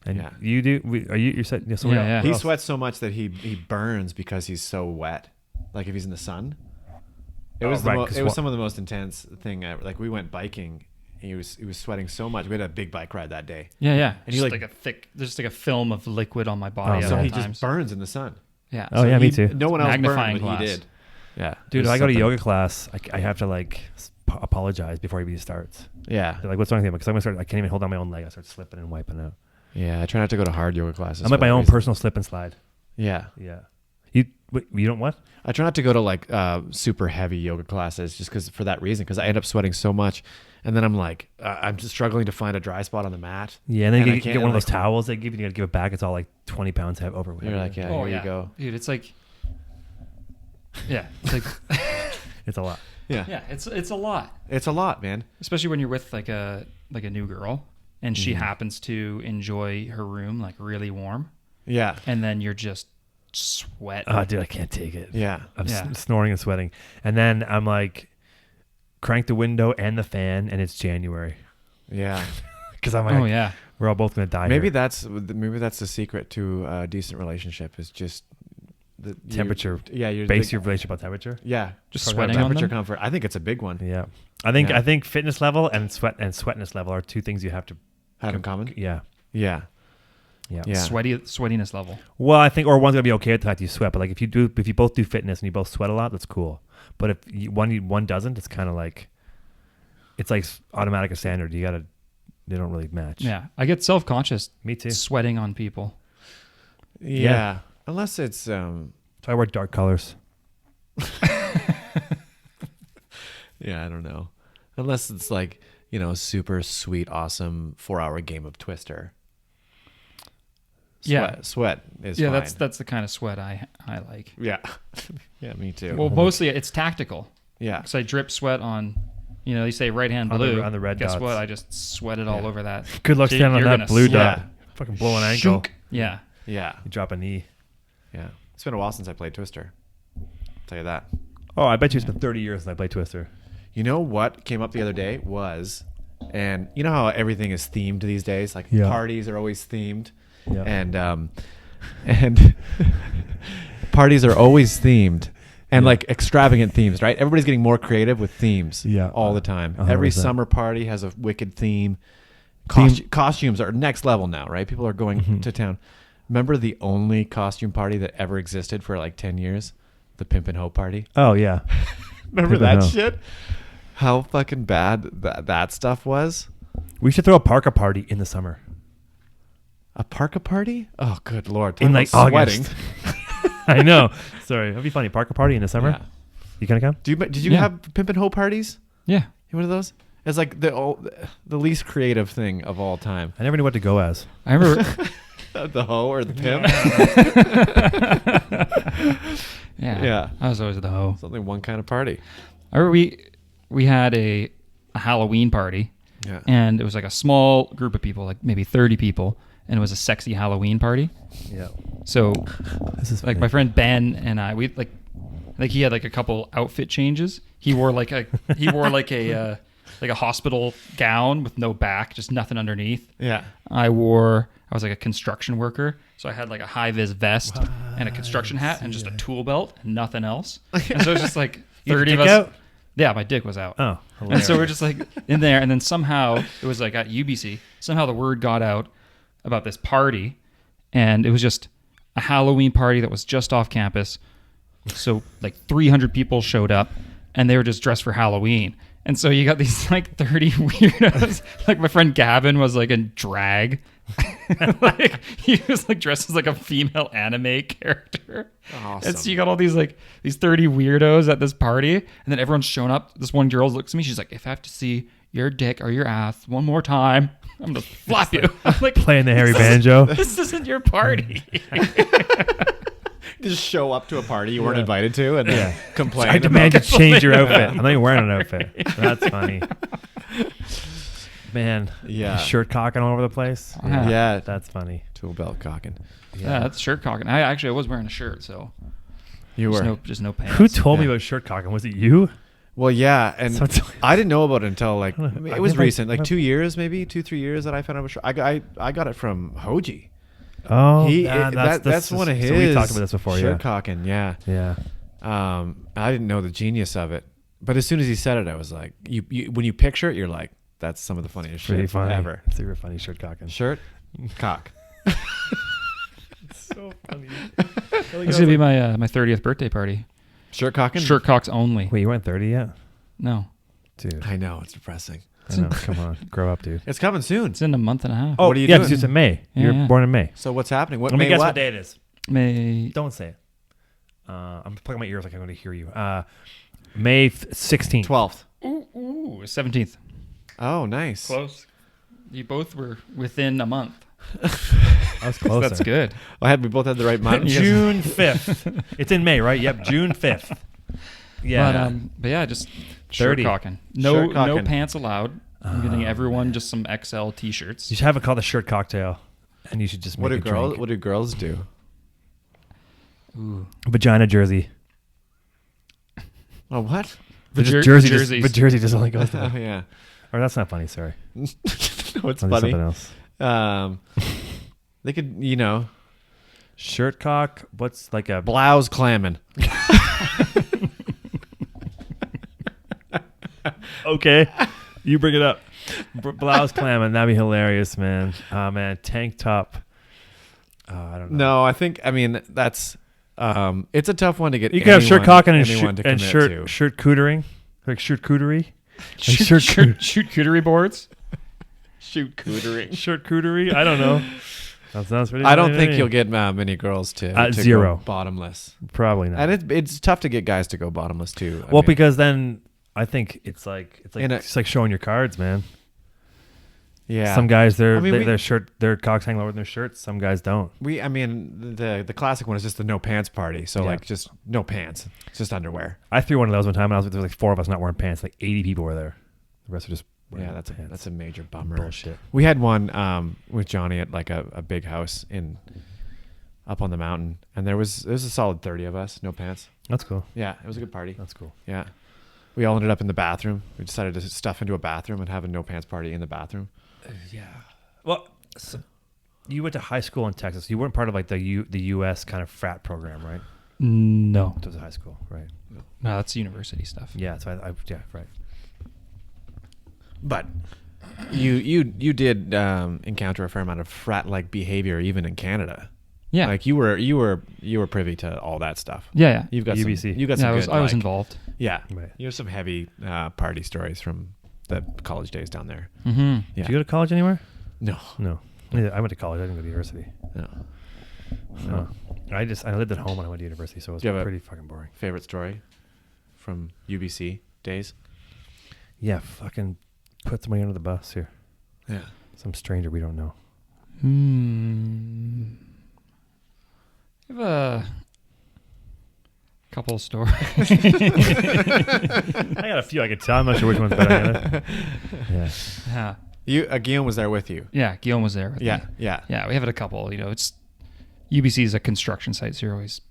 And Yeah. you do? Are you? You're sweating? Yeah. So Yeah, what yeah. else? He sweats so much that he burns because he's so wet. Like if he's in the sun, It was right, it 'cause was some of the most intense thing ever. Like we went biking. He was sweating so much. We had a big bike ride that day. Yeah. And he, Just like- like a thick, just like a film of liquid on my body. Oh, at So all he times. just burns in the sun. Yeah. Oh, So yeah, me He- too. No one else burned, Magnifying but he glass. did. Yeah, Dude, it if was I go to something. yoga class, I have to like apologize before he even starts. Yeah, They're like, what's wrong with you? Because I'm gonna start. I can't even hold on my own leg. I start slipping and wiping out. yeah. I try not to go to hard yoga classes. I'm like for my that own reason. personal slip and slide. Yeah, Yeah. You don't what? I try not to go to like super heavy yoga classes just because for that reason. Because I end up sweating so much, and then I'm like, I'm just struggling to find a dry spot on the mat. Yeah, and then And I you can't, get one of those like- towels they give you. You gotta give it back. It's all like 20 pounds overweight. You're like, yeah, Oh here yeah, you go. dude. It's like, yeah, it's like, It's a lot. Yeah, yeah, it's a lot, it's a lot, man. especially when you're with like a new girl and she happens to enjoy her room like really warm, Yeah, and then you're just sweat. Oh, dude, I can't take it. yeah. I'm Yeah. snoring and sweating, and then I'm like, crank the window and the fan, and it's January Yeah, because I'm like, Oh yeah, we're all both gonna die. maybe here. that's the secret to a decent relationship is just the Temperature. Yeah, you're Base your relationship on temperature. Yeah, just Probably sweating on temperature them. comfort. I think it's a big one. Yeah, I Yeah. think fitness level and sweatness level are two things you have to. Have in common. Yeah, Yeah, yeah. yeah. Sweatiness level. Well, I think, or one's gonna be okay with the fact you sweat, but like if you both do fitness and you both sweat a lot, that's cool. But if one doesn't, it's kind of like, it's like automatic or standard. They don't really match. Yeah, I get self-conscious Me too. sweating on people. Yeah. Unless it's So I wear dark colors. yeah, I don't know. Unless it's like, super sweet, awesome 4-hour game of Twister. Yeah. Sweat is Yeah, fine. that's the kind of sweat I like. Yeah. Yeah, me too. Well, mostly it's tactical. yeah. Because I drip sweat on, you say right hand On the- blue. on the red Guess dots. what? I just sweated all Yeah. over that. Good luck So standing on you're that gonna blue sweat. dot. Fucking blow an ankle. Shook. Yeah. Yeah. You drop a knee. Yeah. It's been a while since I played Twister. I'll tell you that. Oh, I bet you it's been 30 years since I played Twister. You know what came up the other day was, and you know how everything is themed these days? Like Yeah. parties are always themed. Yeah. And parties are always themed and Yeah. like extravagant themes, right? Everybody's getting more creative with themes Yeah. all the time. 100%. Every summer party has a wicked theme. Costumes are next level now, right? People are going to town. Remember the only costume party that ever existed for like 10 years? The Pimp and Hoe party. Oh yeah. Remember Pimp and that Hoe. shit? How fucking bad that stuff was? We should throw a parka party in the summer. A parka party? Oh, good lord! In Talk like about August. sweating. I know. Sorry, that'd be funny. Parka party in the summer. Yeah. You gonna come? Did you Yeah. have Pimp and Hoe parties? Yeah. One of those? It's like the least creative thing of all time. I never knew what to go as. I remember. The hoe or the pimp? Yeah. Yeah. I was always the hoe. It's only one kind of party. I remember we had a Halloween party, Yeah. and it was like a small group of people, like maybe 30 people, and it was a sexy Halloween party. Yeah. So This is like my friend Ben and I, we like he had like a couple outfit changes. He wore like a like a hospital gown with no back, just nothing underneath. Yeah. I was like a construction worker, so I had like a high vis vest and a construction hat and just a tool belt and nothing else. And so it was just like You 30 of dick us. out? Yeah, my dick was out. Oh. And so we're just like in there, and then somehow it was like at UBC. Somehow the word got out about this party, and it was just a Halloween party that was just off campus. So like 300 people showed up, and they were just dressed for Halloween. And so you got these like 30 weirdos. Like my friend Gavin was like in drag. Like he was like dressed as like a female anime character. Awesome. And so you got all these 30 weirdos at this party, and then everyone's shown up. This one girl looks at me, she's like, "If I have to see your dick or your ass one more time, I'm gonna slap you." I'm like, Playing the hairy banjo. "This isn't your party." Just show up to a party you weren't Yeah. invited to and then Yeah. complain. I about demand you it. change your outfit. I'm not even wearing an outfit. That's funny. Man. Yeah. Shirt cocking all over the place. Yeah. Yeah. That's funny. Tool belt cocking. Yeah, that's shirt cocking. I was wearing a shirt, so You were. just no pants. Who told me Yeah. about shirt cocking? Was it you? Well, yeah, and So it's- I didn't know about it until like I don't know. it was I've never- recent, like 2 years, maybe 2-3 years that I found out. I got it from Hoji. Oh, That's one of his. So we talked about this before. Shirt Yeah. cocking, yeah. Yeah. I didn't know the genius of it, But as soon as he said it, I was like, you when you picture it, you're like, that's some of the funniest Pretty shit funny. ever. Super funny shirt cocking. Shirt, cock. So funny. It's gonna be my 30th birthday party. Shirt cocking? Shirt cocks only. Wait, you weren't 30 yet? No, Dude. I know, it's depressing. I know. Come on. Grow up, dude. It's coming soon. it's in a month and a half. Oh, what are you yeah, doing? because it's in May. Yeah, You're yeah. born in May. So what's happening? What Let me May guess what? what day it is. May. Don't say it. I'm plugging my ears like I'm going to hear you. May 16th. 12th. Ooh, 17th. Oh, nice. Close. You both were within a month. I was closer. That's good. We both had the right month. June 5th. It's in May, right? Yep, June 5th. Yeah. But yeah, just 30. shirt cocking. No Shirt-cocking. pants allowed. I'm getting everyone just some XL t-shirts. You should have it called the shirt cocktail, and you should just make What a drink. do girls do? Ooh. Vagina jersey. Oh, what? But Jer- jersey, jerseys. but jersey just only goes to Oh, the, yeah. or that's not funny. Sorry, No, it's I'll do funny. something else. They could, Shirt cock. What's like a blouse clamming. okay? You bring it up. Blouse clamming. That'd be hilarious, man. Oh man, tank top. I don't know. No, I mean, that's, it's a tough one to get. You can have shirt cocking and anyone shirt to and commit to. shirt cootering, like shirt cootery. Shoot cootery boards. Shoot cootery. Shirt cootery. I don't know. That sounds pretty. I don't funny to think me. you'll get many girls to zero. go bottomless, Probably not. and it's tough to get guys to go bottomless too. Well, because then I think it's like In a- it's like showing your cards, man. yeah, Some guys I mean, their cocks hang lower than their shirts. Some guys don't. I mean, the classic one is just the no pants party. So Yeah. like just no pants, it's just underwear. I threw one of those one time, and there was like 4 of us not wearing pants. Like 80 people were there. The rest were just wearing Yeah, pants. that's a major bummer. bullshit. We had one with Johnny at like a big house up on the mountain, and there was a solid 30 of us, no pants. That's cool. Yeah, it was a good party. That's cool. Yeah, we all ended up in the bathroom. We decided to stuff into a bathroom and have a no pants party in the bathroom. Yeah. Well, so you went to high school in Texas. You weren't part of like the U.S. kind of frat program, right? No. It was a high school, right? No, that's university stuff. Yeah. So yeah, right. But you did encounter a fair amount of frat like behavior even in Canada. Yeah. Like you were privy to all that stuff. Yeah. You've got UBC. Some, you got Yeah, some I was good, I was like- involved. Yeah, Right. you have some heavy party stories from the college days down there. Mm-hmm. Yeah. Did you go to college anywhere? No, No. I went to college. I didn't go to university. no. No. I lived at home when I went to university, so it was Do you have a- pretty fucking boring. Favorite story from UBC days? Yeah, fucking put somebody under the bus here. Yeah. Some stranger we don't know. I have a couple of stories. I got a few I could tell. I'm not sure which one's better. Yeah. Yeah. Guillaume was there with you. Yeah. Guillaume was there with me. Yeah. Yeah, we have it a couple. It's UBC is a construction site, so you're always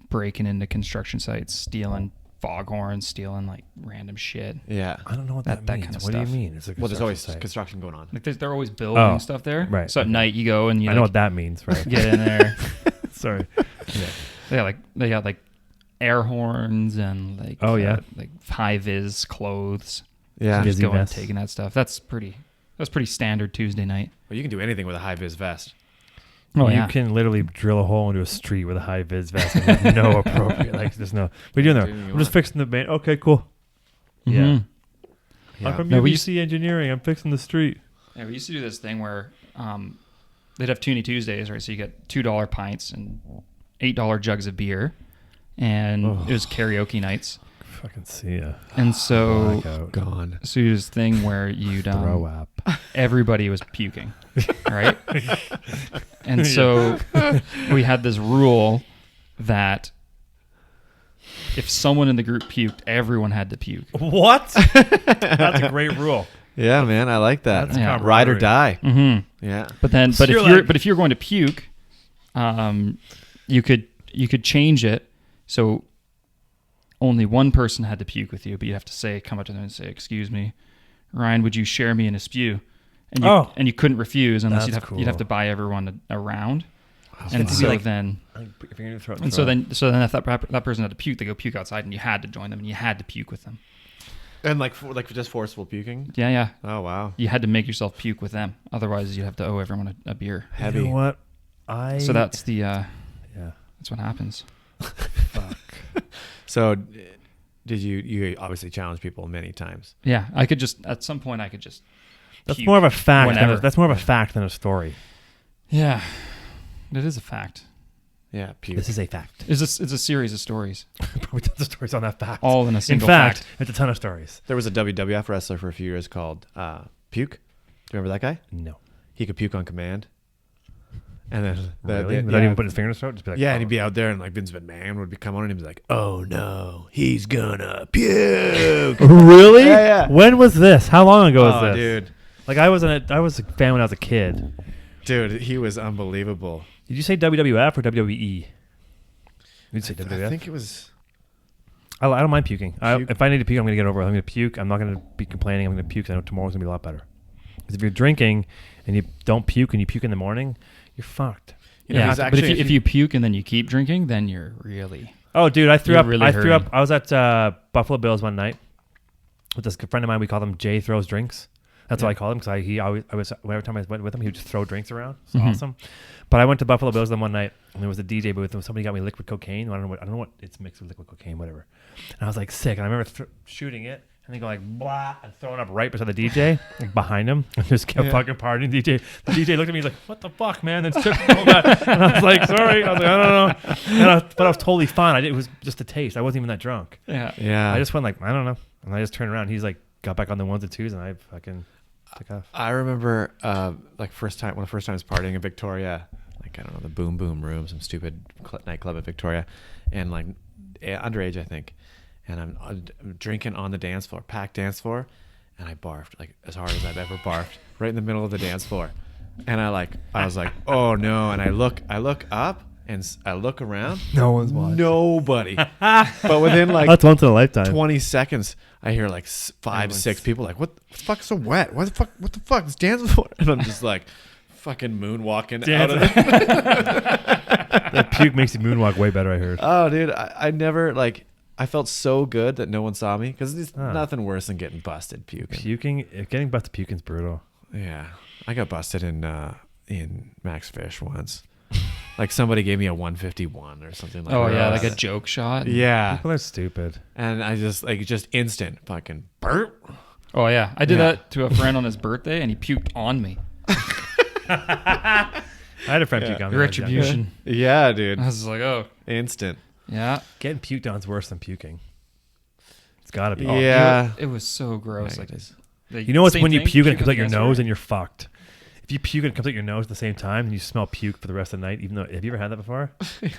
breaking into construction sites, stealing foghorns, stealing like random shit. Yeah. I don't know what That that means. kind of What do stuff. you mean? It's a Well, there's always construction site. construction going on. Like they're always building stuff there. right, So at okay. night you go and you I know what that means, right? get in there. Sorry. Yeah. They got like air horns and like like high vis clothes. Yeah. So just Busy going and vests. taking that stuff. That's pretty standard Tuesday night. Well, you can do anything with a high vis vest. Oh you yeah. can literally drill a hole into a street with a high vis vest and have no appropriate. Like, there's no. What are you doing Do there? anything you I'm just want. fixing the bait. Okay, cool. Yeah. Mhm. Yeah. I'm from No, we UBC Engineering. I'm fixing the street. Yeah, we used to do this thing where they'd have Toonie Tuesdays, right? So you get $2 pints and $8 jugs of beer, and it was karaoke nights. Fucking see ya. And so, Blackout. Gone. so you do this thing where you'd Throw up. everybody was puking, right? And so we had this rule that if someone in the group puked, everyone had to puke. What? That's a great rule. Yeah, man, I like that. That's Yeah. Ride or die. Mm-hmm. Yeah. But then, So if you're going to puke, you could change it so only one person had to puke with you, but you have to come up to them and say, "Excuse me, Ryan, would you share me in a spew?" And you couldn't refuse unless That's you'd have to cool. buy everyone a round. And It's so like- then If you're gonna throw it, and so then if that person had to puke, they go puke outside, and you had to join them, and you had to puke with them. And like just forceful puking. Yeah. Oh wow. You had to make yourself puke with them. Otherwise, you'd have to owe everyone a beer. Heavy. You know what? So that's the yeah. that's what happens. Fuck. So did you obviously challenge people many times? Yeah, I could just at some point That's puke more of a fact. whenever. That's more of a fact than a story. Yeah, it is a fact. Yeah, puke. This is a fact. It's a series of stories, Probably tons of stories on that fact. all in a In single fact, fact. it's a ton of stories. There was a WWF wrestler for a few years called Puke. Do you remember that guy? No. He could puke on command. And then Really? Without even putting his finger in his throat? Just be like, yeah, oh. and he'd be out there, and like Vince McMahon would come on, and he'd be like, "Oh no, he's gonna puke." Really? Yeah. When was this? How long ago was Oh, this? dude, Like I was a fan when I was a kid. dude, he was unbelievable. Did you say WWF or WWE? You'd say WWF. I think it was. I don't mind puking. Puke. If I need to puke, I'm going to get over it. I'm going to puke. I'm not going to be complaining. I'm going to puke 'cause I know tomorrow's going to be a lot better. Because if you're drinking and you don't puke and you puke in the morning, you're fucked. You know, Yeah, he's but actually- if you puke and then you keep drinking, then you're really Oh, dude, I threw You're up. really I threw up. hurting. I was at Buffalo Bills one night with this friend of mine. We call him Jay Throws Drinks. That's what I call him because every time I went with him, he would just throw drinks around. It's Mhm. awesome. But I went to Buffalo Bills then one night, and there was a DJ booth, and somebody got me liquid cocaine. I don't know what it's mixed with liquid cocaine, whatever. And I was like sick, and I remember shooting it and then going like blah and throwing up right beside the DJ, like behind him, and just kept fucking partying. The DJ looked at me, he's like, "What the fuck, man?" And took all that, and I was like, "Sorry," I was like, "I don't know," but I was totally fine. It was just a taste. I wasn't even that drunk. yeah. Yeah, I just went like, I don't know, and I just turned around. He's like, got back on the ones and twos, and I fucking took off. I remember one of the first times partying in Victoria, like I don't know, the Boom Boom Room, some stupid nightclub at Victoria, and like underage I think, and I'm drinking on the dance floor, packed dance floor, and I barfed like as hard as I've ever barfed right in the middle of the dance floor, and I was like, oh no, and I look up and I look around, No one's watching. nobody, but within like That's once in a lifetime. 20 seconds, I hear like five, six people like, what the fuck's so wet? What the fuck? This dance floor. And I'm just like fucking moonwalking out of it. That puke makes you moonwalk way better, I heard. Oh, dude, I never like, I felt so good that no one saw me because there's nothing worse than getting busted puking. Getting busted puking's brutal. Yeah. I got busted in Max Fish once. Like somebody gave me a 151 or something like that. Oh yeah, like a joke shot. Yeah. People are stupid. And I just instant fucking burp. Oh yeah, I did Yeah. that to a friend on his birthday, and he puked on me. I had a friend puke on me. when I was younger. Retribution. Yeah, dude. I was like, oh Instant. yeah. Getting puked on is worse than puking. It's got to be. Oh, Yeah. It was so gross. Yeah, Like, it is. like, You know what's same when you thing, puke and it comes on out the your dance nose floor. and you're fucked. If you puke and it comes out your nose at the same time and you smell puke for the rest of the night, even though, have you ever had that before?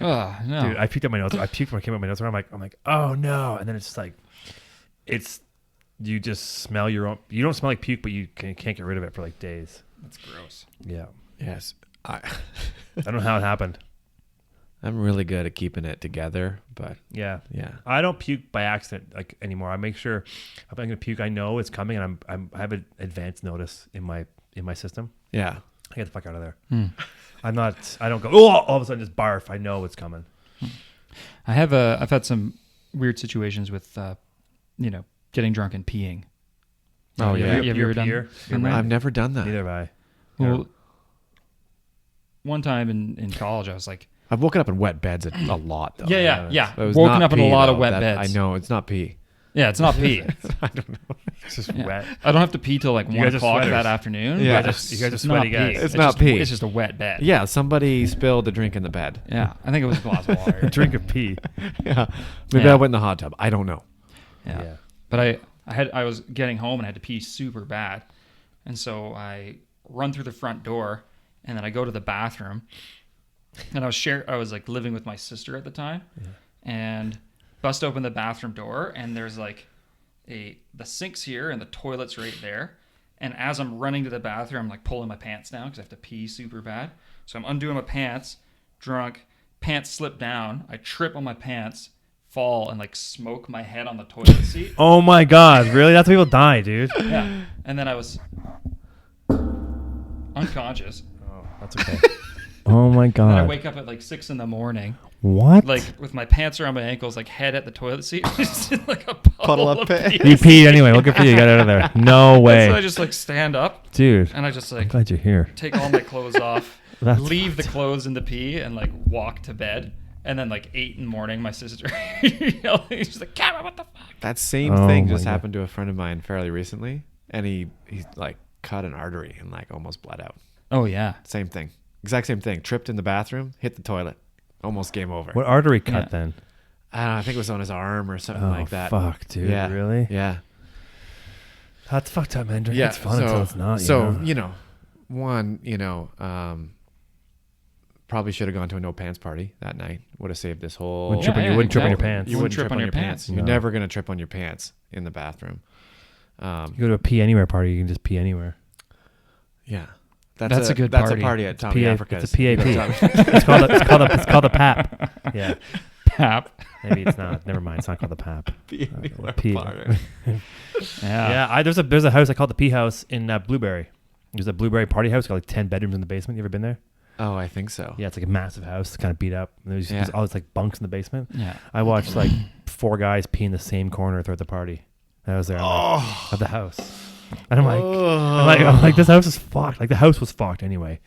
Oh no. Dude, I puked out my nose. I puked when I came out my nose. I'm like, oh no. And then it's just like, you just smell your own. You don't smell like puke, but you can't get rid of it for like days. That's gross. Yeah. Yes. I don't know how it happened. I'm really good at keeping it together, but Yeah. yeah. I don't puke by accident like anymore. I make sure if I'm going to puke, I know it's coming and I have an advance notice in my system. Yeah. I get the fuck out of there. Hmm. I don't go, oh, all of a sudden just barf. I know it's coming. I've had some weird situations with, getting drunk and peeing. Oh, You yeah. ever- you ever done that? I've never done that. Neither have I. Well, one time in college, I was like, I've woken up in wet beds a lot, though. yeah. It was Woken not up in a pee, lot of though. wet That- beds. I know it's not pee. Yeah, it's not pee. I don't know. It's just Yeah. wet. I don't have to pee till like You 1 guys are o'clock sweaters. that afternoon. Yeah. but You guys are it's sweaty not guys. pee. It's not just, pee. It's just a wet bed. Yeah, somebody spilled a drink in the bed. Yeah, I think it was a glass of water. Drink of pee. Yeah, maybe Yeah. I went in the hot tub. I don't know. Yeah. But I was getting home and I had to pee super bad. And so I run through the front door and then I go to the bathroom. And I was like living with my sister at the time. Yeah. And bust open the bathroom door and there's like the sink's here and the toilet's right there. And as I'm running to the bathroom, I'm like pulling my pants down because I have to pee super bad. So I'm undoing my pants, drunk, pants slip down. I trip on my pants, fall, and like smoke my head on the toilet seat. Oh my God. Really? That's how people die, dude. Yeah. And then I was unconscious. Oh, that's okay. Oh my And then I god. wake up at like 6 a.m, What? like with my pants around my ankles, like head at the toilet seat, just in like a puddle of of piss. pee. You peed anyway. Looking for you. Got out of there. No And so I way, just like stand up dude. and I just I'm like glad you're here. take all my clothes off, That's leave the clothes in the pee, and like walk to bed. And then like 8 a.m, my sister yelling, she's like, Cameron, what the fuck? That same Oh thing my just God. happened to a friend of mine fairly recently, and he like cut an artery and like almost bled out. Oh yeah. Same thing, exact same thing. Tripped in the bathroom, hit the toilet, almost game over. What artery cut Yeah. then? I don't know, I think it was on his arm or something Oh like that. fuck, dude. Yeah. Really? Yeah. That's fucked up, man. It's fun until it's not. One, probably should have gone to a no pants party that night. Would have saved this whole. Wouldn't trip on your- wouldn't trip on your pants. You wouldn't trip on your pants. No. You're never gonna trip on your pants in the bathroom. You go to a pee anywhere party, you can just pee anywhere. Yeah, That's a good That's party. a party at Tommy PA, Africa's. it's a PAP. it's called a PAP. Yeah, Pap. maybe it's not. Never mind. It's not called the PAP. P- Yeah. Yeah, there's a house I call the Pea House in Blueberry. There's a Blueberry party house, got like 10 bedrooms in the basement. You ever been there? Oh, I think so. Yeah, it's like a massive house, kind of beat up. And there's all these like bunks in the basement. Yeah. I watched like 4 guys pee in the same corner throughout the party. And I was there of the house, and I'm like, this house is fucked. Like the house was fucked anyway.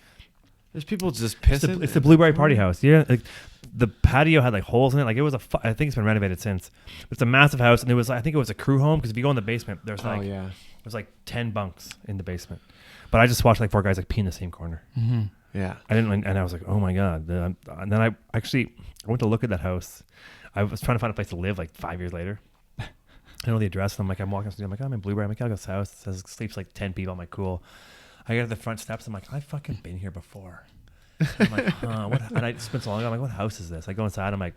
There's people just It's pissing. the Blueberry party house. Yeah, like the patio had like holes in it. Like it was I think it's been renovated since. It's a massive house, and I think it was a crew home because if you go in the basement, there's like there's like 10 bunks in the basement. But I just watched like 4 guys like pee in the same corner. Mm-hmm. Yeah. I didn't, and I was like, oh my god. And then I went to look at that house. I was trying to find a place to live like 5 years later. I know the address. And I'm walking through. I'm like, I'm in Blueberry. I'm like, I got this house. It says sleeps like 10 people. I'm like, cool. I get to the front steps. I'm like, I've fucking been here before. I'm like, huh, what? And I spent so long. I'm like, what house is this? I go inside. I'm like,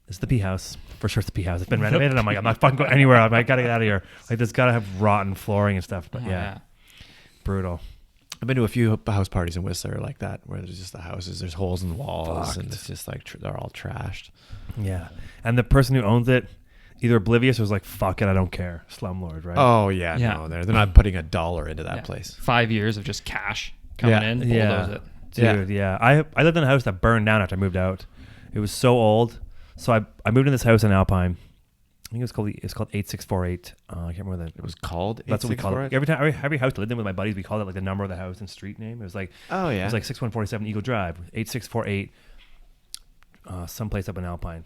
this is the Pea House. For sure, it's the Pea House. It's been renovated. I'm like, I'm not fucking going anywhere. I'm like, gotta get out of here. Like, this gotta have rotten flooring and stuff. But yeah, brutal. I've been to a few house parties in Whistler like that, where there's just the houses, there's holes in the walls, and it's just like they're all trashed. Yeah, and the person who owns it, either oblivious or was like, fuck it, I don't care. Slumlord, right? Oh yeah, Yeah. no, they're not putting $1 into that place. 5 years of just cash coming in. Bulldoze it. Dude, yeah. I lived in a house that burned down after I moved out. It was so old. So I moved in this house in Alpine. I think it's called 8648. I can't remember that. It was called. That's what we called it. Every house I lived in with my buddies, we called it like the number of the house and street name. It was like Oh yeah. it was like 6147 Eagle Drive, 8648. Someplace up in Alpine.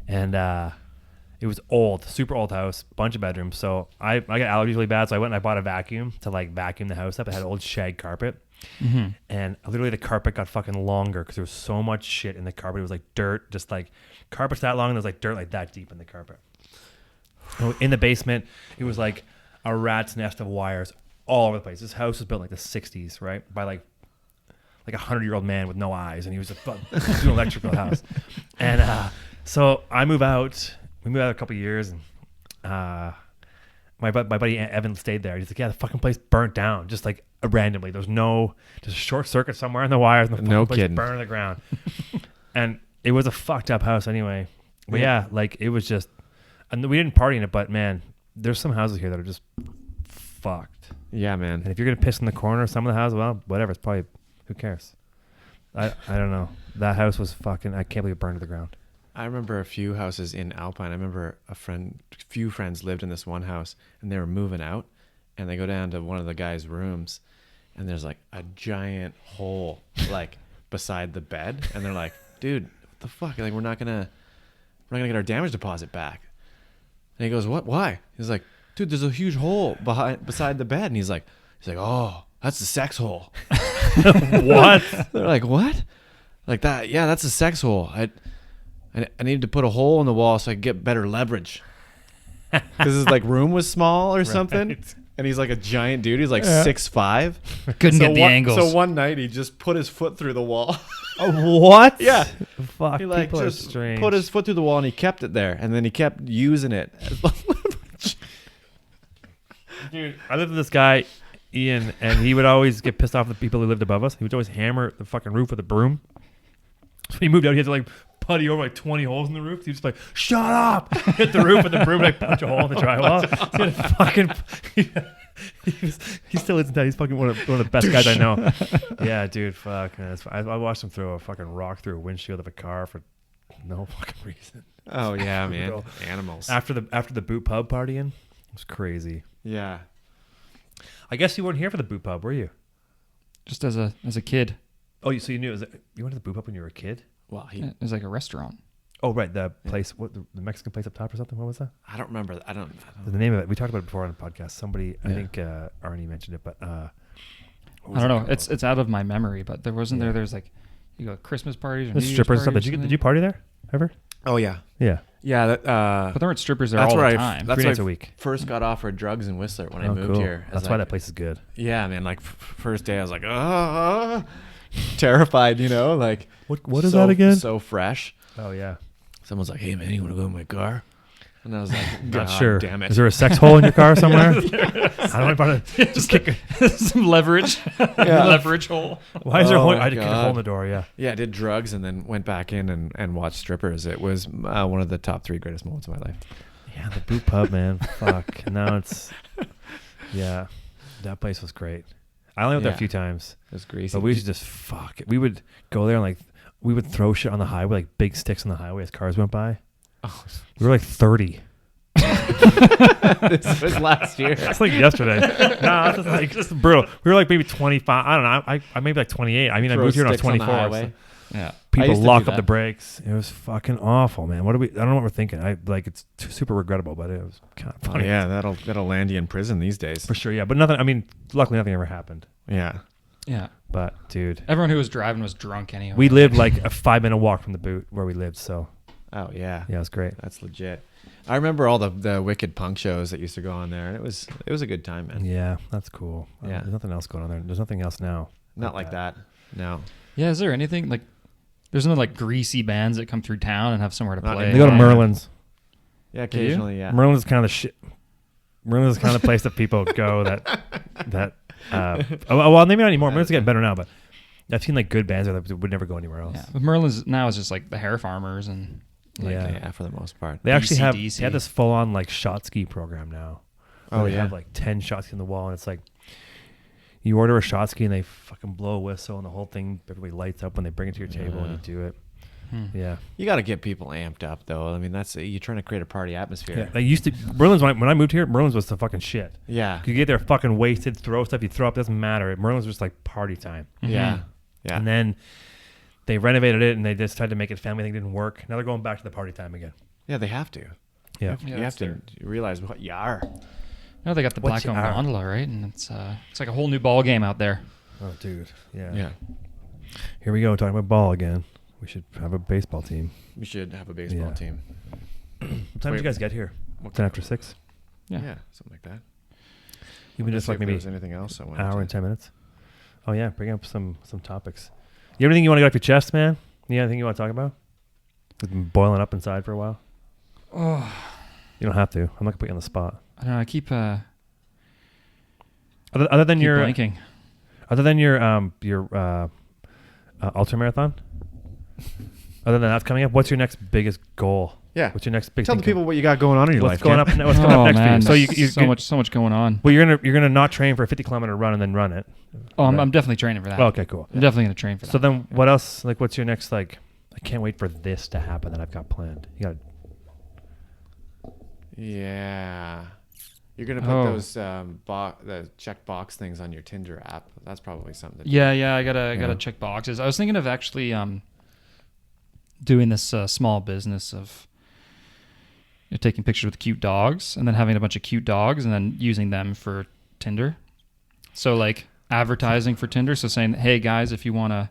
It was old, super old house, bunch of bedrooms. So I got allergies really bad, so I went and I bought a vacuum to like vacuum the house up. It had old shag carpet. Mm-hmm. And literally the carpet got fucking longer because there was so much shit in the carpet. It was like dirt, just like carpet's that long and there's like dirt like that deep in the carpet. So in the basement, it was like a rat's nest of wires all over the place. This house was built like the 60s, right? By like a 100-year-old man with no eyes, and he was doing an electrical house. And so I move out. We moved out a couple of years, and my buddy Evan stayed there. He's like, yeah, the fucking place burnt down just like randomly. There's just a short circuit somewhere in the wires, and the fucking place burned to the ground. And it was a fucked up house anyway. But yeah, like it was just, and we didn't party in it, but man, there's some houses here that are just fucked. Yeah, man. And if you're gonna piss in the corner of some of the houses, well, whatever. It's probably, who cares? I don't know. That house was fucking. I can't believe it burned to the ground. I remember a few houses in Alpine. I remember few friends lived in this one house, and they were moving out, and they go down to one of the guys' rooms, and there's like a giant hole like beside the bed, and they're like, dude, what the fuck? Like we're not gonna get our damage deposit back. And he goes, what? Why? He's like, dude, there's a huge hole beside the bed, and he's like, oh, that's the sex hole. What? They're like, what? Like that? Yeah, that's a sex hole. I needed to put a hole in the wall so I could get better leverage. Because his like room was small or something. And he's like a giant dude. He's like 6'5". Couldn't get the angles. So one night he just put his foot through the wall. What? Yeah. Fuck, He like people are just strange. put his foot through the wall and he kept it there. And then he kept using it. Dude, I lived with this guy, Ian, and he would always get pissed off at the people who lived above us. He would always hammer the fucking roof with a broom. So he moved out, he had to like putty over like 20 holes in the roof. He was like, shut up! Hit the roof with the broom, like punch a hole in the drywall. So he had to fucking He still isn't that. He's fucking one of the best guys I know. Yeah, dude. Fuck. Man. I watched him throw a fucking rock through a windshield of a car for no fucking reason. Oh yeah, man. Animals. After the boot pub partying, it was crazy. Yeah. I guess you weren't here for the boot pub, were you? Just as a kid. Oh, so you knew you went to the boot pub when you were a kid? Well, It was like a restaurant. Oh, right, the place, what the Mexican place up top or something? What was that? I don't remember. I don't. The name of it. We talked about it before on the podcast. Somebody, I Yeah. think Arnie mentioned it, but I don't know. It's out of my memory, but there wasn't there. There's like, you go Christmas parties or There's New Year's strippers and stuff. parties Did or you party there ever? Oh yeah. Yeah. Yeah. That, But there weren't strippers there that's all where the I- time. that's 3 why nights a week. first got offered drugs in Whistler when I Oh, moved cool. here. That's why that place is good. Yeah, man. Like first day, I was like, terrified. You know, like What is that again? So fresh. Oh yeah. Someone's like, "Hey man, you want to go in my car?" And I was like, Not "God sure. damn it!" Is there a sex hole in your car somewhere? I don't want to just kick. Some leverage. Leverage hole. Why is there a Oh, hole? my I had to kick a hole in God. the door. Yeah. Yeah, I did drugs and then went back in and watched strippers. It was one of the top 3 greatest moments of my life. Yeah, the boot pub, man. Fuck. Now it's. Yeah, that place was great. I only went there a Yeah. few times, It was greasy. but we used to just fuck it. We would go there and like we would throw shit on the highway, like big sticks on the highway as cars went by. Oh. We were like 30. This was last year. That's like yesterday. No, it's just like just brutal. We were like maybe 25. I don't know. I maybe like 28. I mean, I Throw moved here when I was sticks on the 24. highway. so Yeah. I people used to lock do up the that. brakes. It was fucking awful, man. What do we? I don't know what we're thinking. I like it's super regrettable, but it was kind of Oh, funny. yeah, that'll land you in prison these days. For sure. Yeah, but nothing. I mean, luckily nothing ever happened. Yeah. Yeah. But dude, Everyone who was driving was drunk anyway. we lived like a 5-minute walk from the boot where we lived. So Oh yeah. yeah, it was great. That's legit. I remember all the wicked punk shows that used to go on there, and it was a good time, man. Yeah, that's cool. Yeah. There's nothing else going on there. There's nothing else now. Not like that. No. Yeah. Is there anything like? There's no like greasy bands that come through town and have somewhere to Not play. They go to Yeah. Merlin's. Yeah, occasionally, yeah. Merlin's is kind of the shit. Merlin's is kind of the place that people go that. Well, maybe not anymore. Merlin's getting better now, but I've seen like good bands that would never go anywhere else. Yeah. But Merlin's now is just like the hair farmers and. Like, Yeah. For the most part. They actually have DC. they have this full on like shot ski program now. Oh, where they yeah. have like 10 shot skis on the wall, and it's like you order a shot ski and they fucking blow a whistle and the whole thing everybody lights up when they bring it to your table and you do it. Yeah. You got to get people amped up, though. I mean, that's you're trying to create a party atmosphere. Yeah. They used to Merlin's when I moved here, Merlin's was the fucking shit. Yeah. You get there fucking wasted, throw stuff, you throw up, doesn't matter. Merlin's was just like party time. Yeah. Yeah. And then they renovated it and they just tried to make it family thing, didn't work. Now they're going back to the party time again. Yeah, they have to. Yeah. You Yeah, have that's to realize what you are. No, they got the What's black-owned your- gondola, right? And it's like a whole new ball game out there. Oh, dude. Yeah. Yeah. Here we go, talking about ball again. We should have a baseball team. We should have a baseball Yeah. team. What time did you guys get here? What 10 after 6? Yeah. Yeah, something like that. Even just like maybe there's anything else I wanted hour to- and 10 minutes. Oh yeah, bring up some topics. You have anything you want to get off your chest, man? You have anything you want to talk about? It's been boiling up inside for a while. Oh, You don't have to. I'm not gonna put you on the spot. I don't know. I keep Other than keep your blanking. ultra marathon. Other than that's coming up, what's your next biggest goal? Yeah. What's your next big? Tell the thing? people what you got going on in your What's life. going Ken. up? What's going up next man, for you? So you so much going on. Well, you're gonna not train for a 50-kilometer run and then run it. Oh, Right. I'm definitely training for that. Oh, okay, cool. I'm definitely gonna train for that. So then, what else? Like, what's your next like? I can't wait for this to happen that I've got planned. You got. Yeah. You're gonna put those the check box things on your Tinder app. That's probably something. That Yeah, I gotta Yeah. check boxes. I was thinking of actually doing this small business of taking pictures with cute dogs and then having a bunch of cute dogs and then using them for Tinder. So like advertising for Tinder. So saying, hey guys, if you want to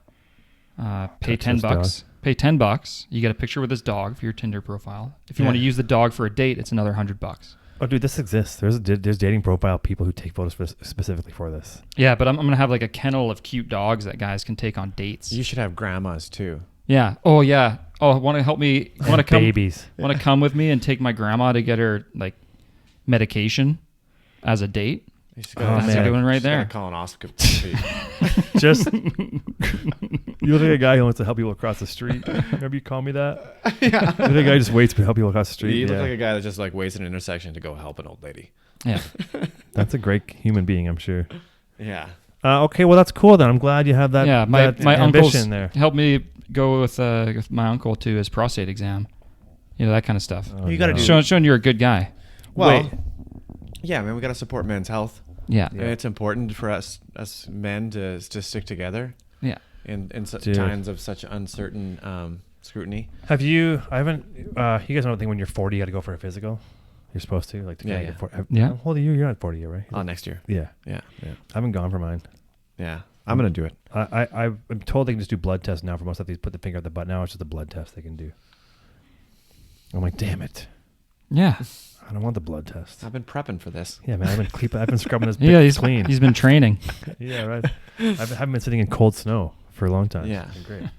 pay Touch this $10, pay $10, you get a picture with this dog for your Tinder profile. If you want to use the dog for a date, it's another $100. Oh, dude, this exists. There's dating profile people who take photos specifically for this. Yeah, but I'm gonna have like a kennel of cute dogs that guys can take on dates. You should have grandmas too. Yeah. Oh, yeah. Oh, want to help me? Want to come? Babies. Want to come with me and take my grandma to get her like medication as a date? You just Oh, That's man. a good one right just got there. a colonoscopy. Just you look like a guy who wants to help people across the street. Remember you called me that? Yeah. You look like a guy who just waits to help people across the street. You look Yeah. like a guy that just like waits at an intersection to go help an old lady. Yeah. That's a great human being, I'm sure. Yeah. Okay, well that's cool then. I'm glad you have that. Yeah, my that uncle's ambition there. helped me go with my uncle to his prostate exam. You know, that kind of stuff. Oh, You gotta no. do- Showing you're a good guy. Well, Wait. yeah, man, we got to support men's health. Yeah. Yeah. And it's important for us men to stick together Yeah. in Dude. times of such uncertain scrutiny. Have you? I haven't. You guys know the thing when you're 40, you got to go for a physical. You're supposed to like. To Yeah, kinda yeah. get 40. Yeah. How old are you? You're not 40 yet, right? Oh, next year. Yeah. Yeah. I haven't gone for mine. Yeah. I'm gonna do it. I'm told they can just do blood tests now for most of these. Put the finger at the butt. Now it's just a blood test they can do. I'm like, damn it! Yeah. I don't want the blood test. I've been prepping for this. Yeah, man. I've been scrubbing this. Yeah, bitch clean. he's been training. Yeah, right. I haven't been sitting in cold snow for a long time. Yeah. It's been great.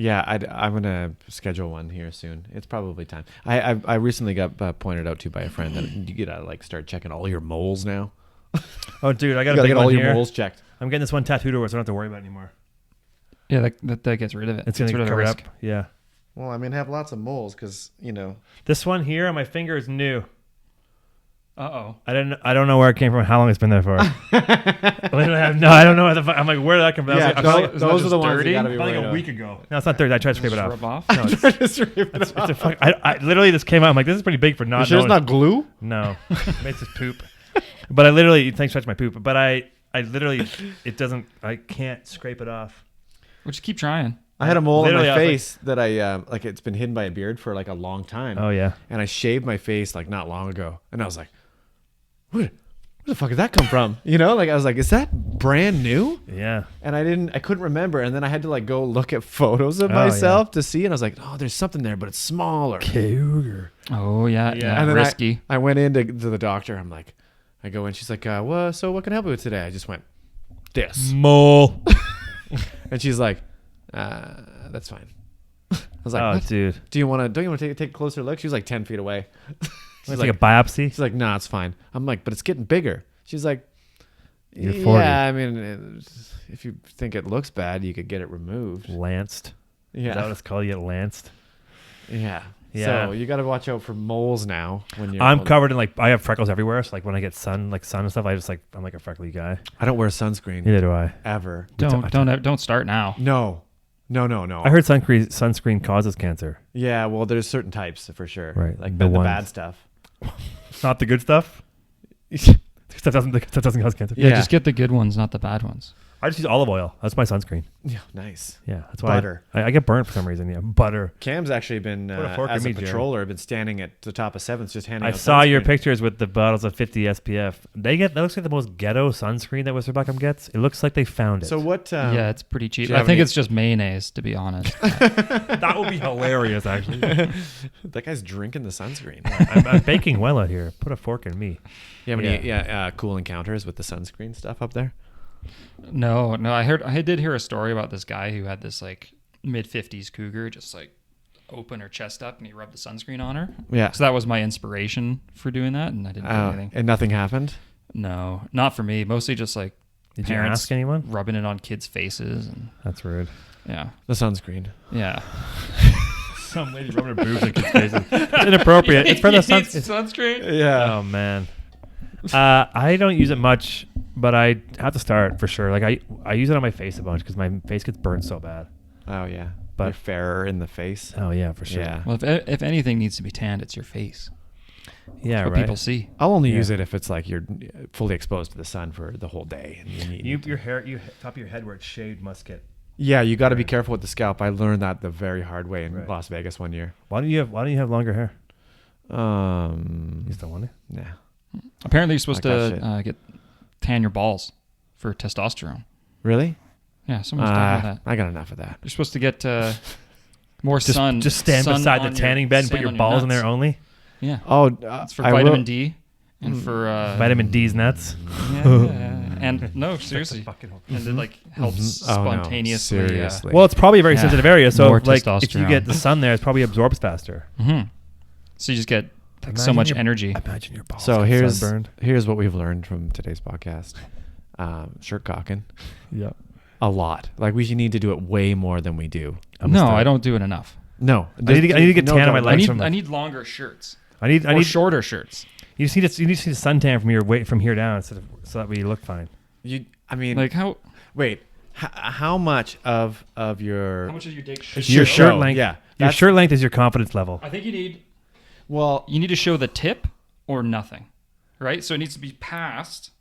Yeah, I'm gonna schedule one here soon. It's probably time. I recently got pointed out to by a friend that you gotta like start checking all your moles now. oh, dude, I got You a gotta big get one all your here. moles checked. I'm getting this one tattooed over, so I don't have to worry about it anymore. Yeah, that gets rid of it. It's gonna rid of the cover it up. risk. Yeah. Well, I mean, have lots of moles because This one here on my finger is new. Uh-oh. I don't know where it came from, how long it's been there for. I don't know. Where the fuck, I'm like, where did that come from? Yeah, I was like, those are the ones dirty? you gotta be like worried a about. week ago. No, it's not dirty. I tried to scrape it off. Rub off? No, it's a fuck, I literally this came out. I'm like, this is pretty big for not. You sure it's knowing. not glue? No, it makes us poop. But I literally, thanks for touching my poop. But I literally, it doesn't. I can't scrape it off. Well, just keep trying. I had a mole on Literally, my I was face that I like. It's been hidden by a beard for like a long time. Oh yeah. And I shaved my face like not long ago, and I was like, where the fuck did that come from? You know, like I was like, is that brand new? Yeah. And I couldn't remember, and then I had to like go look at photos of Oh, myself to see, and I was like, oh, there's something there, but it's smaller. Cougar. Oh, yeah. Yeah. And then Risky. I went into to the doctor. I'm like, I go in. She's like, well, so what can I help you with today? I just went, this. Mole. And she's like, that's fine. I was like, Oh, what? dude. Don't you want to take a closer look? She was like 10 feet away. It's like a biopsy. She's like, nah, it's fine. I'm like, but it's getting bigger. She's like, You're 40. yeah, I mean, if you think it looks bad, you could get it removed. Lanced. Is that Yeah. what it's called? You get lanced. Yeah. Yeah. So you got to watch out for moles now when you're I'm older. covered in like, I have freckles everywhere. So like when I get sun and stuff, I'm like a freckly guy. I don't wear sunscreen Neither do I. ever. Don't start now. No. I heard sunscreen causes cancer. Yeah, well, there's certain types for sure. Right, Like the the ones. bad stuff. Not the good stuff. Stuff doesn't cause cancer. Yeah, Yeah. just get the good ones, not the bad ones. I just use olive oil. That's my sunscreen. Yeah, nice. Yeah, that's why Butter. I get burnt for some reason. Yeah, butter. Cam's actually been, Put a fork as in a me, Jerry. patroller, been standing at the top of Seventh just handing I out saw your sunscreen. pictures with the bottles of 50 SPF. That looks like the most ghetto sunscreen that Whistler Blackham gets. It looks like they found it. So what? Yeah, it's pretty cheap. do you I have think any- it's just mayonnaise, to be honest. that would be hilarious, actually. that guy's drinking the sunscreen. I'm baking well out here. Put a fork in me. You have any cool encounters with the sunscreen stuff up there? No, I did hear a story about this guy who had this like mid-50s cougar just like open her chest up and he rubbed the sunscreen on her. Yeah. So that was my inspiration for doing that, and I didn't do anything. And nothing happened? No, not for me. Mostly just like Did you parents ask anyone? rubbing it on kids' faces, and That's rude. yeah, The sunscreen. yeah. Some lady rubbing her boobs in kids' faces. It's inappropriate. It's for the sunscreen. Yeah. Oh man. I don't use it much, but I have to start for sure. Like I use it on my face a bunch because my face gets burned so bad. Oh, yeah. But- You're fairer in the face. Oh yeah, for sure. Yeah. Well, if anything needs to be tanned, it's your face. Yeah, What right. people see. I'll only Yeah. use it if it's like you're fully exposed to the sun for the whole day. And Your hair, top of your head where it's shaved must get. yeah, you got to be Right. careful with the scalp. I learned that the very hard way in Right. Las Vegas one year. Why don't you have longer hair? You You still want it? Nah. Apparently, you're supposed Like that to tan your balls for testosterone. Really? Yeah, someone's talking about that. I got enough of that. You're supposed to get more Just sun. just stand sun beside on the tanning bed and put sand your on balls in nuts. there only. Yeah, Oh, it's for vitamin D and for Vitamin D's nuts. Yeah, and no, seriously, Fucking hole. and it like helps Oh, no. spontaneously. Seriously. Well, it's probably a very Yeah. sensitive area, so More like if you testosterone. get the sun there, it probably absorbs faster. So you just get like so Imagine much your- energy. Imagine your balls. So get here's sunburned. what we've learned from today's podcast. Shirt cocking. Yeah. A lot. Like we need to do it way more than we do. No, I don't do it enough. No, I need to get tan on my I legs. need I need longer shirts. I need shorter shirts. You just need to see the suntan from here down so that we look fine. I mean, Like how wait, how much of your how much is your dick? Your shirt length. Yeah, Your shirt length is your confidence level. I think you need well, to show the tip or nothing, right? So it needs to be past,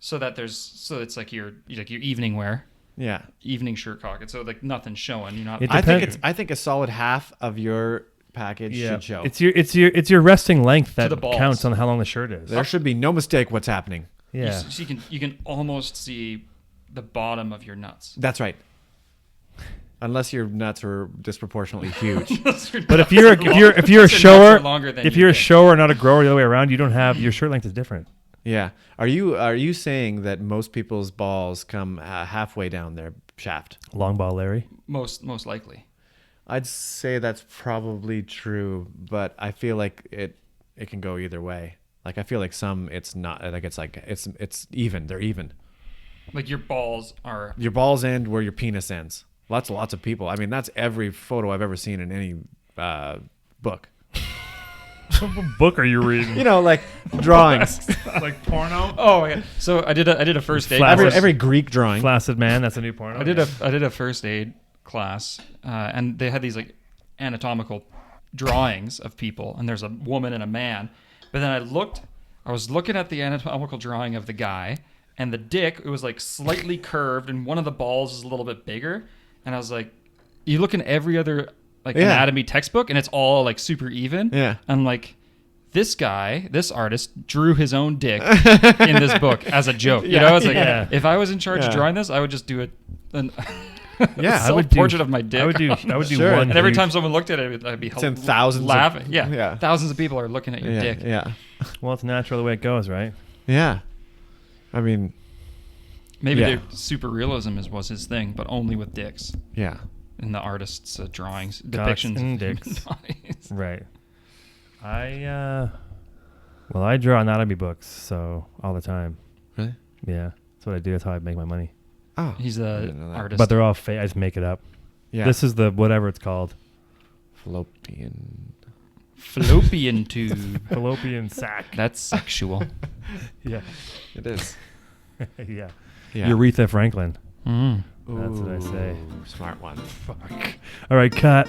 so that it's like your evening wear, yeah. evening shirt pocket. So like nothing's showing. You're not. It I depends. think I think a solid half of your package should show. It's your resting length that the balls. counts on how long the shirt is. There should be no mistake what's happening. Yeah. So you can almost see the bottom of your nuts. That's right. Unless your nuts are disproportionately huge. But if you're a shower, if you're a think. shower, not a grower, the other way around, you don't have your shirt length is different. Yeah. Are you saying that most people's balls come halfway down their shaft? Long ball, Larry. Most likely. I'd say that's probably true, but I feel like it can go either way. Like I feel like some it's not it's even. They're even. Like your balls are. Your balls end where your penis ends. Lots of people. I mean, that's every photo I've ever seen in any book. What book are you reading? You know, like drawings. Like porno? Oh yeah. So I did a first aid. every Greek drawing. Flaccid Man. That's a new porno. I did a first aid class, and they had these like anatomical drawings of people, and there's a woman and a man. But then I was looking at the anatomical drawing of the guy, and the dick, it was like slightly curved, and one of the balls is a little bit bigger. And I was like, you look in every other anatomy textbook, and it's all like super even. Yeah. And like, this artist drew his own dick in this book as a joke. You know, it's like, if I was in charge of drawing this, I would just do it. Yeah, I would portrait of my dick. I would do Sure. one. And every huge- time someone looked at it, I'd be in thousands laughing. yeah. Thousands of people are looking at your dick. Yeah. Well, it's natural the way it goes, right? Yeah. I mean, Maybe Yeah. the super realism was his thing, but only with dicks yeah. in the artist's drawings, Cocks depictions and of human dicks. bodies. Right. I draw anatomy books so all the time. Really? Yeah, that's what I do. That's how I make my money. Oh. He's I a didn't know that. artist. But they're all fake. I just make it up. Yeah. This is the whatever it's called. Fallopian. Fallopian tube. Fallopian sack. That's sexual. Yeah. It is. Yeah. Yeah. Aretha Franklin. Mm. That's what I say. Smart one. Fuck. All right, cut.